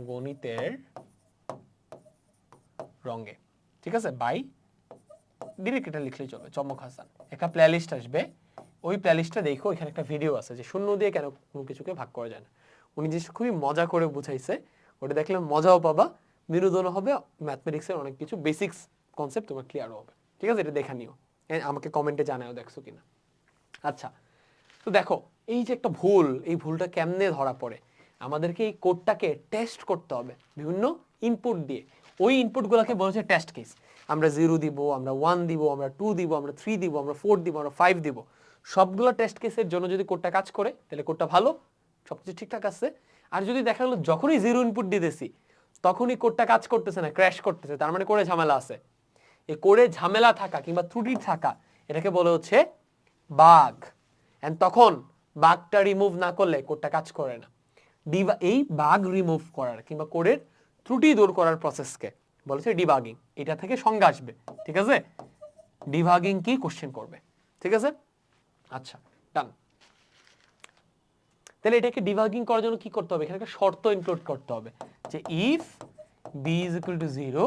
গণিতের রঙে। ঠিক আছে, বাই ডিরেক্ট এটা লিখলেই চলবে, চমক হাসান, একটা প্লেলিস্ট আসবে, ওই প্লেলিস্টটা দেখো, এখানে একটা ভিডিও আছে যে শূন্য দিয়ে কেন কোনো কিছুকে ভাগ করা যায় না। উনি জিনিস খুবই মজা করে বুঝাইছে, ওটা দেখলে মজাও পাবা, বিনোদনও হবে, ম্যাথমেটিক্সের অনেক কিছু বেসিক্স কনসেপ্ট তোমার ক্লিয়ার হবে। ঠিক আছে, এটা দেখা নিও, আমাকে কমেন্টে জানাও দেখছো কিনা। আচ্ছা, তো দেখো এই যে একটা ভুল, এই ভুলটা কেমনে ধরা পড়ে, আমাদেরকে এই কোডটাকে টেস্ট করতে হবে বিভিন্ন ইনপুট দিয়ে। ওই ইনপুটগুলোকে বলা হচ্ছে টেস্ট কেস। আমরা 0 দিব, আমরা 1 দিব, আমরা 2 দিব, আমরা 3 দিব, আমরা 4 দিব, আমরা 5 দিব, সবগুলো টেস্ট কেসের জন্য যদি কোডটা কাজ করে তাহলে কোডটা ভালো, সবকিছু ঠিকঠাক আছে। আর যদি দেখা গেলো যখনই 0 ইনপুট দিতেছি তখনই কোডটা কাজ করতেছে না, ক্র্যাশ করতেছে, তার মানে কোডে ঝামেলা আছে। এই কোডে ঝামেলা থাকা কিংবা ত্রুটি থাকা এটাকে বলে হচ্ছে বাগ। এন্ড তখন বাগটা রিমুভ না করলে কোডটা কাজ করে না। এই বাগ রিমুভ করার কিংবা কোডের ত্রুটি দূর করার প্রসেসকে বলেছে ডিবাগিং। এটা থেকে সংজ্ঞা আসবে। ঠিক আছে, ডিবাগিং কি কোশ্চেন করবে। ঠিক আছে, আচ্ছা ডান। তাহলে এটাকে ডিবাগিং করার জন্য কি করতে হবে, এখানে একটা শর্ত ইনক্লুড করতে হবে যে if B is equal to 0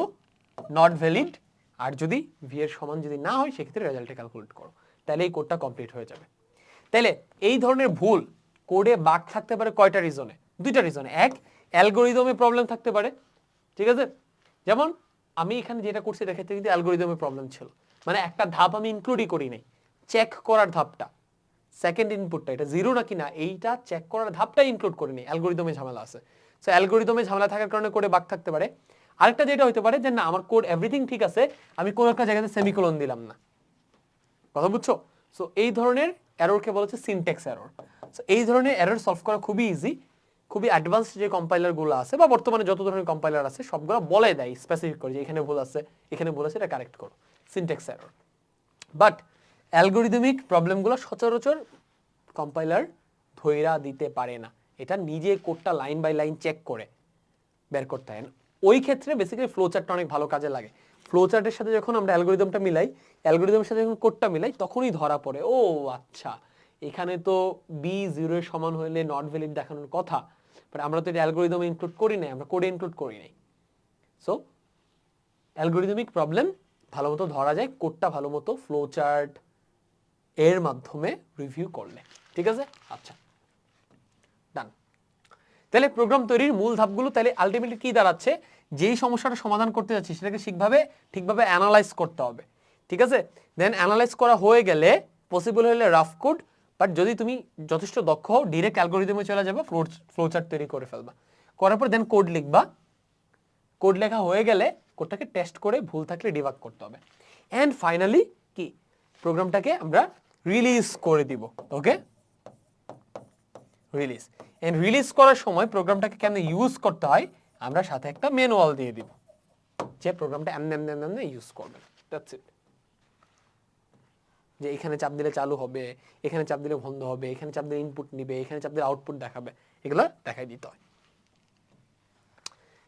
not valid, আর যদি ভি এর সমান যদি না হয় সেক্ষেত্রে রেজাল্টে ক্যালকুলেট করো, তাহলে এই কোডটা কমপ্লিট হয়ে যাবে। তাহলে এই ধরনের ভুল কোডে বাগ থাকতে পারে কয়টা রিজনে, দুইটা রিজনে। এক, অ্যালগোরিদমে প্রবলেম থাকতে পারে। ঠিক আছে, যেমন আমি এখানে যেটা করছি এটার ক্ষেত্রে কিন্তু অ্যালগোরিদমে প্রবলেম ছিল, মানে একটা ধাপ আমি ইনক্লুডই করি নাই, চেক করার ধাপটা, সেকেন্ড ইনপুটটা এটা 0 নাকি না এইটা চেক করার ধাপটা ইনক্লুড করি নাই, অ্যালগোরিদমে ঝামেলা আছে। সো অ্যালগোরিদমে ঝামেলা থাকার কারণে কোডে বাগ থাকতে পারে। আরেকটা যেটা হতে পারে যে না আমার কোড এভরিথিং ঠিক আছে, আমি কোন একটা জায়গাতে সেমিকোলন দিলাম না, কথা বুঝছো? সো এই ধরনের এররকে বলা হচ্ছে সিনট্যাক্স এরর। সো এই ধরনের এরর সলভ করা খুবই ইজি, খুবই অ্যাডভান্সড যে কম্পাইলারগুলো আছে বা বর্তমানে যত ধরনের কম্পাইলার আছে সবগুলো বলে দেয় স্পেসিফিক করে যে এখানে ভুল আছে, এখানে ভুল আছে, এটা কারেক্ট করো, সিনট্যাক্স এরর। বাট অ্যালগোরিদমিক প্রবলেমগুলো সচরাচর কম্পাইলার ধৈরা দিতে পারে না, এটা নিজে কোডটা লাইন বাই লাইন চেক করে বের করতে হয়। ওই ক্ষেত্রে বেসিক্যালি ফ্লো চার্টটা অনেক ভালো কাজে লাগে। ফ্লো চার্টের সাথে যখন আমরা অ্যালগোরিদমটা মিলাই, অ্যালগোরিদমের সাথে যখন কোডটা মিলাই তখনই ধরা পড়ে ও আচ্ছা এখানে তো বি 0 এর সমান হলে নট ভ্যালিড দেখানোর কথা, বাট আমরা তো এটা অ্যালগোরিদমে ইনক্লুড করি নাই, আমরা কোডে ইনক্লুড করি নাই। সো অ্যালগোরিদমিক প্রবলেম ভালো মতো ধরা যায়, কোডটা ভালো মতো ফ্লো চার্ট এর মাধ্যমে রিভিউ করলে। ঠিক আছে, আচ্ছা ডান। তাহলে প্রোগ্রাম তৈরির মূল ধাপগুলো তাহলে আলটিমেটলি কি দাঁড়াচ্ছে, যেই সমস্যাটা সমাধান করতে যাচ্ছি সেটাকে ঠিকভাবে অ্যানালাইজ করতে হবে। ঠিক আছে, দেন অ্যানালাইজ করা হয়ে গেলে পসিবল হলে রাফ কোড, বাট যদি তুমি যথেষ্ট দক্ষ হও ডিরেক্ট অ্যালগোরিদমে চলে যাবে, ফ্লোচার্ট তৈরি করে ফেলবা, করার পর দেন কোড লিখবা। কোড লেখা হয়ে গেলে কোডটাকে টেস্ট করে ভুল থাকলে ডিবাগ করতে হবে, অ্যান্ড ফাইনালি কি প্রোগ্রামটাকে আমরা রিলিজ করে দিব। ওকে, রিলিজ। এন্ড রিলিজ করার সময় প্রোগ্রামটাকে কেমনে ইউজ করতে হয় আমরা সাথে একটা ম্যানুয়াল দিয়ে দিব, যে প্রোগ্রামটা এমনি ইউজ করবেন। That's it. যে এখানে চাপ দিলে চালু হবে, এখানে চাপ দিলে বন্ধ হবে, এখানে চাপ দিলে ইনপুট নিবে, এখানে চাপ দিলে আউটপুট দেখাবে, এগুলো দেখাই দিতে হয়।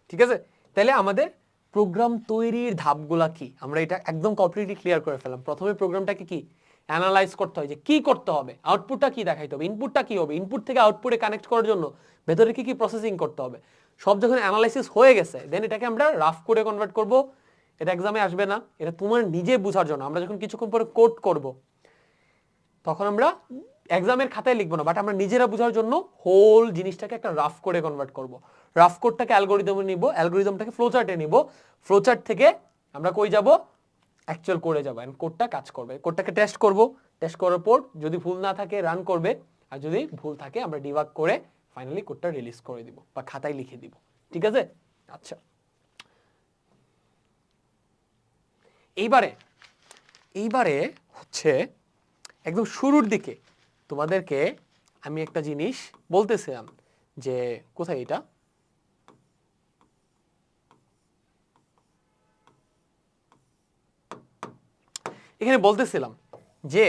ঠিক আছে, তাহলে আমাদের প্রোগ্রাম তৈরির ধাপগুলা কি আমরা এটা একদম কমপ্লিটলি ক্লিয়ার করে ফেললাম। প্রথমে প্রোগ্রামটাকে কি অ্যানালাইজ করতে হয়, যে কি করতে হবে, আউটপুটটা কি দেখাইতে হবে, ইনপুটটা কি হবে, ইনপুট থেকে আউটপুটে কানেক্ট করার জন্য ভেতরে কি কি প্রসেসিং করতে হবে, সব যখন অ্যানালাইসিস হয়ে গেছে দেন এটাকে আমরা রাফ কোডে কনভার্ট করব। এটা এক্সামে আসবে না, এটা তোমার নিজে বোঝার জন্য। আমরা যখন কিছুক্ষণ পরে কোড করব তখন আমরা এক্সামের খাতায় লিখবো না, বাট আমরা নিজেরা বোঝার জন্য হোল জিনিসটাকে একটা রাফ কোডে কনভার্ট করব। রাফ কোডটাকে অ্যালগোরিদমে নিব, অ্যালগোরিদমটাকে ফ্লোচার্টে নিব, ফ্লোচার্ট থেকে আমরা কই যাব, অ্যাকচুয়াল কোডে যাব, এন্ড কোডটা কাজ করবে। কোডটাকে টেস্ট করব, টেস্ট করার পর যদি ভুল না থাকে রান করবে, আর যদি ভুল থাকে আমরা ডিবাগ করে ফাইনালি কোডটা রিলিজ করে দিব বা খাতায় লিখে দিব। ঠিক আছে, আচ্ছা এইবারে হচ্ছে একদম শুরুর দিকে তোমাদেরকে আমি একটা জিনিস বলতেছিলাম, যে কোথায় এটা, এখানে বলতেছিলাম যে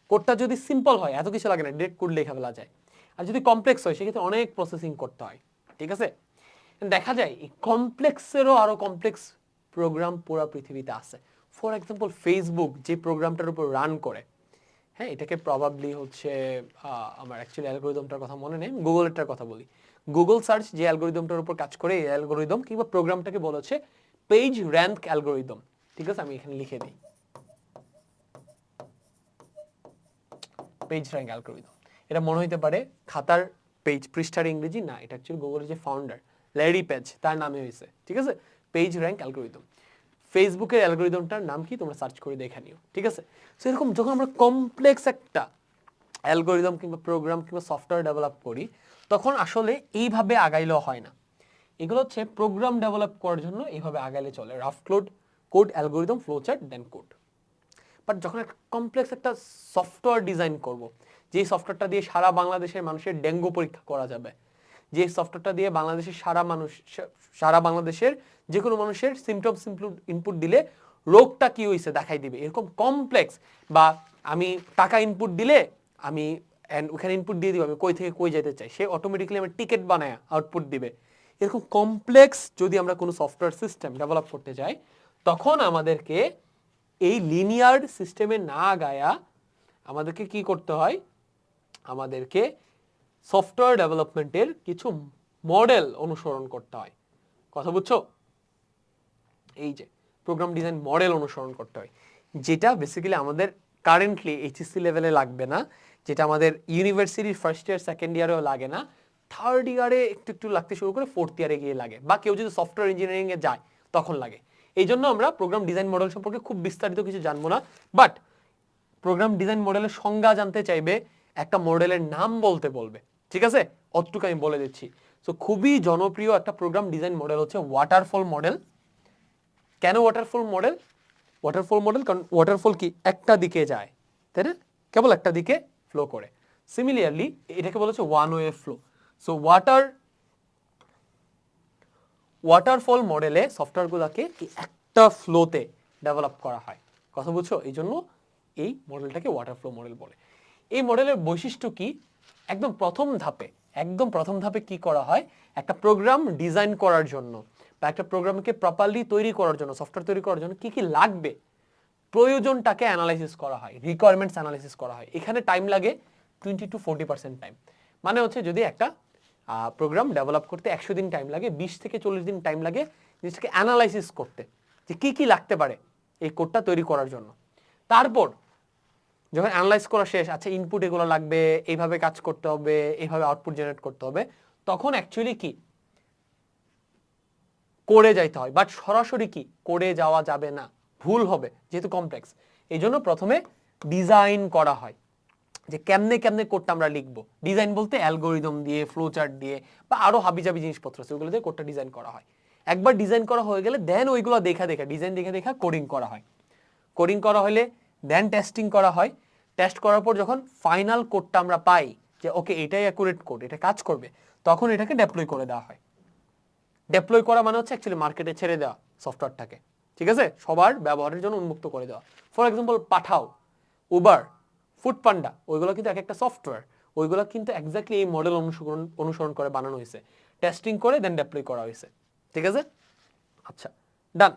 কোডটা যদি সিম্পল হয় এত কিছু লাগে না, ডিরেক্ট কোড লেখা ফেলা যায়, আর যদি কমপ্লেক্স হয় সেক্ষেত্রে অনেক প্রসেসিং করতে হয়। ঠিক আছে, দেখা যায় এই কমপ্লেক্সেরও আরো কমপ্লেক্স প্রোগ্রাম পুরো পৃথিবীতে আছে। ফর এক্সাম্পল ফেসবুক যে প্রোগ্রামটার উপর রান করে, হ্যাঁ এটাকে প্রবাবলি হচ্ছে আমার অ্যাকচুয়ালি অ্যালগোরিদমটার কথা মনে নেই, গুগলেরটার কথা বলি। গুগল সার্চ যে অ্যালগোরিদমটার উপর কাজ করে, এই অ্যালগোরিদম কিংবা প্রোগ্রামটাকে বলা হচ্ছে পেজ র্যাঙ্ক অ্যালগোরিদম। ঠিক আছে, আমি এখানে লিখে দিই পেজ র্যাঙ্ক অ্যালগোরিদম। এটা মনে হইতে পারে খাতার পেজ পৃষ্ঠার ইংরেজি, না এটা অ্যাকচুয়ালি গুগলের যে ফাউন্ডার ল্যারি পেজ তার নামে হয়েছে। ঠিক আছে, পেজ র্যাঙ্ক অ্যালগোরিদম। ফেসবুকের অ্যালগোরিদমটার নাম কি তোমরা সার্চ করে দেখে নিও। ঠিক আছে, সো এরকম যখন আমরা কমপ্লেক্স একটা অ্যালগোরিদম কিংবা প্রোগ্রাম কিংবা সফটওয়্যার ডেভেলপ করি তখন আসলে এইভাবে আগাইলেও হয় না। এগুলো হচ্ছে প্রোগ্রাম ডেভেলপ করার জন্য এইভাবে আগাইলে চলে, rough code algorithm flowchart then code. But যখন একটা কমপ্লেক্স একটা সফটওয়্যার ডিজাইন করব, যেই সফটওয়্যারটা দিয়ে সারা বাংলাদেশের মানুষের ডেঙ্গু পরীক্ষা করা যাবে, যে সফটওয়্যারটা দিয়ে সারা বাংলাদেশের যে কোনো মানুষের সিমটমস ইনপুট দিলে রোগটা কি হয়েছে দেখাই দিবে, এরকম কমপ্লেক্স, বা আমি টাকা ইনপুট দিলে আমি ওখানে ইনপুট দিয়ে দিব আমি কই থেকে কই যেতে চাই, সে অটোমেটিক্যালি আমার টিকিট বানায় আউটপুট দিবে। এরকম কমপ্লেক্স যদি আমরা কোনো সফটওয়্যার সিস্টেম ডেভেলপ করতে চাই তখন আমাদেরকে এই লিনিয়ার সিস্টেমে না গায়া আমাদেরকে কি করতে হয়, আমাদেরকে সফটওয়্যার ডেভেলপমেন্টের কিছু মডেল অনুসরণ করতে হয়। কথা বুঝছো? এই যে প্রোগ্রাম ডিজাইন মডেল অনুসরণ করতে হয়, যেটা বেসিক্যালি আমাদের কারেন্টলি এইচএসসি লেভেলে লাগবে না, যেটা আমাদের ইউনিভার্সিটির ফার্স্ট ইয়ার সেকেন্ড ইয়ারেও লাগে না, থার্ড ইয়ারে একটু একটু লাগতে শুরু করে ফোর্থ ইয়ারে গিয়ে লাগে, বা কেউ যদি সফটওয়্যার ইঞ্জিনিয়ারিংয়ে যায় তখন লাগে। এই জন্য আমরা প্রোগ্রাম ডিজাইন মডেল সম্পর্কে খুব বিস্তারিত কিছু জানবো না, বাট প্রোগ্রাম ডিজাইন মডেলের সংজ্ঞা জানতে চাইবে, একটা মডেলের নাম বলতে বলবে। ঠিক আছে, অতটুকু আমি বলে দিচ্ছি। সো খুবই জনপ্রিয় একটা প্রোগ্রাম ডিজাইন মডেল হচ্ছে ওয়াটারফল মডেল। কেন ওয়াটারফল মডেল? ওয়াটারফল মডেল কারণ ওয়াটারফল কি একটা দিকে যায়, তাই না, কেবল একটা দিকে ফ্লো করে। সিমিলারলি এটাকে বলেছে one way flow. So waterfall মডেলে সফটওয়্যারগুলোকে একটা ফ্লোতে ডেভেলপ করা হয়। কথা বুঝছো? এই জন্য এই মডেলটাকে ওয়াটারফ্লো মডেল বলে। এই মডেলের বৈশিষ্ট্য কি? একদম প্রথম ধাপে কি করা হয়, একটা প্রোগ্রাম ডিজাইন করার জন্য বা একটা প্রোগ্রামকে প্রপারলি তৈরি করার জন্য, সফটওয়্যার তৈরি করার জন্য কি কি লাগবে প্রয়োজনটাকে অ্যানালাইসিস করা হয়, রিকোয়ারমেন্টস অ্যানালাইসিস করা হয়। এখানে টাইম লাগে 20 to 40% টাইম। মানে হচ্ছে যদি একটা প্রোগ্রাম ডেভেলপ করতে 100 দিন টাইম লাগে, 20 থেকে 40 দিন টাইম লাগে জিনিসটাকে অ্যানালাইসিস করতে, যে কি কি লাগতে পারে এই কোডটা তৈরি করার জন্য। তারপর যখন অ্যানালাইজ করা শেষ, আচ্ছা ইনপুট এগুলো লাগবে, এইভাবে কাজ করতে হবে, এইভাবে আউটপুট জেনারেট করতে হবে, তখন অ্যাকচুয়ালি কি করে যাইতে হয়। বাট সরাসরি কি করে যাওয়া যাবে না, ভুল হবে যেহেতু কমপ্লেক্স। এই জন্য প্রথমে ডিজাইন করা হয় যে কেমনে কেমনে কোডটা আমরা লিখবো। ডিজাইন বলতে অ্যালগোরিদম দিয়ে, ফ্লো চার্ট দিয়ে, বা আরো হাবিজাবি জিনিসপত্র আছে, ওগুলো দিয়ে কোডটা ডিজাইন করা হয়। একবার ডিজাইন করা হয়ে গেলে দেন ওইগুলো দেখা দেখা, ডিজাইন দেখা দেখা কোডিং করা হয়। কোডিং করা হলে দেন টেস্টিং করা হয়। টেস্ট করার পর যখন ফাইনাল কোডটা আমরা পাই যে ওকে এটাই অ্যাকুরেট কোড, এটা কাজ করবে, তখন এটাকে ডেপ্লয় করে দেওয়া হয়। ডেপ্লয় করা মানে হচ্ছে অ্যাকচুয়ালি মার্কেটে ছেড়ে দেওয়া সফটওয়্যারটাকে, ঠিক আছে, সবার ব্যবহারের জন্য উন্মুক্ত করে দেওয়া। For example Pathao, Uber, foodpanda, ওইগুলো কিন্তু এক একটা সফটওয়্যার, ওইগুলো কিন্তু এক্স্যাক্টলি এই মডেল অনুসরণ করে বানানো হয়েছে, টেস্টিং করে দেন ডেপ্লয় করা হয়েছে, ঠিক আছে। আচ্ছা, ডান।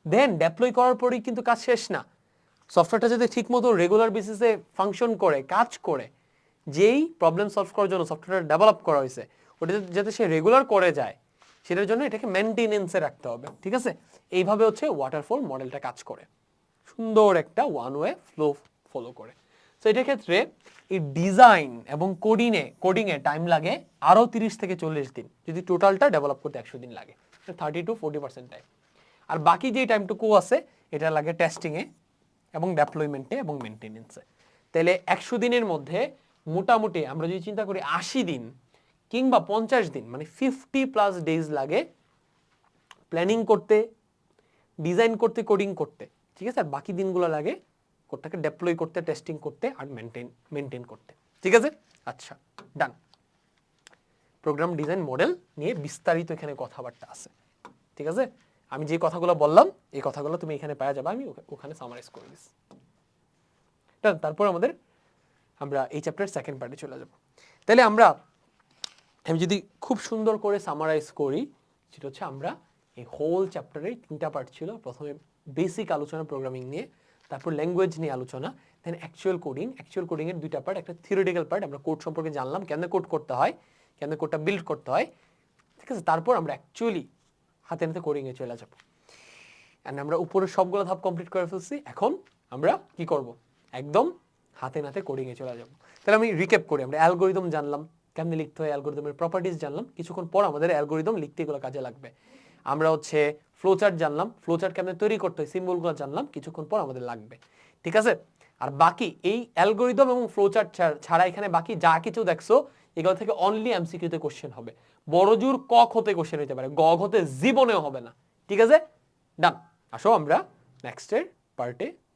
দেন ডেপ্লয় করার পরেই কিন্তু কাজ শেষ না। সফটওয়্যারটা যাতে ঠিকমতো রেগুলার বেসিসে ফাংশন করে, কাজ করে, যেই প্রবলেম সলভ করার জন্য সফটওয়্যার ডেভেলপ করা হয়েছে ওটা যাতে সে রেগুলার করে যায়, সেটার জন্য এটাকে মেনটেনেন্সে রাখতে হবে, ঠিক আছে। এইভাবে হচ্ছে ওয়াটারফল মডেলটা কাজ করে, সুন্দর একটা ওয়ান ওয়ে ফ্লো ফলো করে। সো এটার ক্ষেত্রে এই ডিজাইন এবং কোডিংয়ে টাইম লাগে আরও 30 থেকে 40 দিন, যদি টোটালটা ডেভেলপ করতে 100 দিন লাগে, 30 to 40% টাইম। আর বাকি যে টাইমটুকু আছে এটা লাগে টেস্টিংয়ে এবং ডেপ্লয়মেন্টে এবং মেনটেনেন্সে। তাহলে 100 দিনের মধ্যে মোটামুটি আমরা যদি চিন্তা করি 80 দিন কিংবা 50 দিন, মানে 50+ ডেজ লাগে প্ল্যানিং করতে, ডিজাইন করতে, কোডিং করতে, ঠিক আছে। আর বাকি দিনগুলো লাগে কোডটাকে ডেপ্লয় করতে, টেস্টিং করতে আর মেনটেন করতে, ঠিক আছে। আচ্ছা, ডান। প্রোগ্রাম ডিজাইন মডেল নিয়ে বিস্তারিত এখানে কথাবার্তা আছে, ঠিক আছে। আমি যে কথাগুলো বললাম এই কথাগুলো তুমি এখানে পাওয়া যাবে, আমি ওখানে সামারাইজ করে দিচ্ছি। তারপর আমরা এই চ্যাপ্টারের সেকেন্ড পার্টে চলে যাব। তাহলে আমি যদি খুব সুন্দর করে সামারাইজ করি, সেটা হচ্ছে আমরা এই হোল চ্যাপ্টারের 3টা পার্ট ছিল। প্রথমে বেসিক আলোচনা প্রোগ্রামিং নিয়ে, তারপর ল্যাঙ্গুয়েজ নিয়ে আলোচনা, দেন অ্যাকচুয়াল কোডিংয়ের 2টা পার্ট, একটা থিওরিটিক্যাল পার্ট, আমরা কোড সম্পর্কে জানলাম, কেমনে কোড করতে হয়, কেমনে কোডটা বিল্ড করতে হয়, ঠিক আছে। তারপর আমরা অ্যাকচুয়ালি হাতে নাতে কোডিংয়ে চলে যাব। অ্যান্ড আমরা উপরের সবগুলো ধাপ কমপ্লিট করে ফেলছি। এখন আমরা কি করব, একদম হাতে নাতে কোডিংয়ে চলে যাব। তাহলে আমি রিক্যাপ করি। আমরা অ্যালগোরিদম জানলাম, কেমনে লিখতে হয়, অ্যালগোরিদমের প্রপার্টিজ জানলাম, কিছুক্ষণ পর আমাদের অ্যালগোরিদম লিখতে এগুলো কাজে লাগবে। আমরা ফ্লোচার্ট জানলাম, ফ্লোচার্ট কেমনে তৈরি করতে হয়, সিম্বলগুলো জানলাম, কিছুক্ষণ পর আমাদের লাগবে, ঠিক আছে। আর বাকি এই অ্যালগোরিদম এবং ফ্লোচার্ট ছাড়া এখানে বাকি যা কিছু দেখছো এগুলো থেকে অনলি এমসিকিউতে কোশ্চেন হবে। বড় জোর ক হতে কোশ্চেন হতে পারে, গ হতে জীবনেও হবে না, ঠিক আছে। ডান। আসো আমরা নেক্সটের পার্টে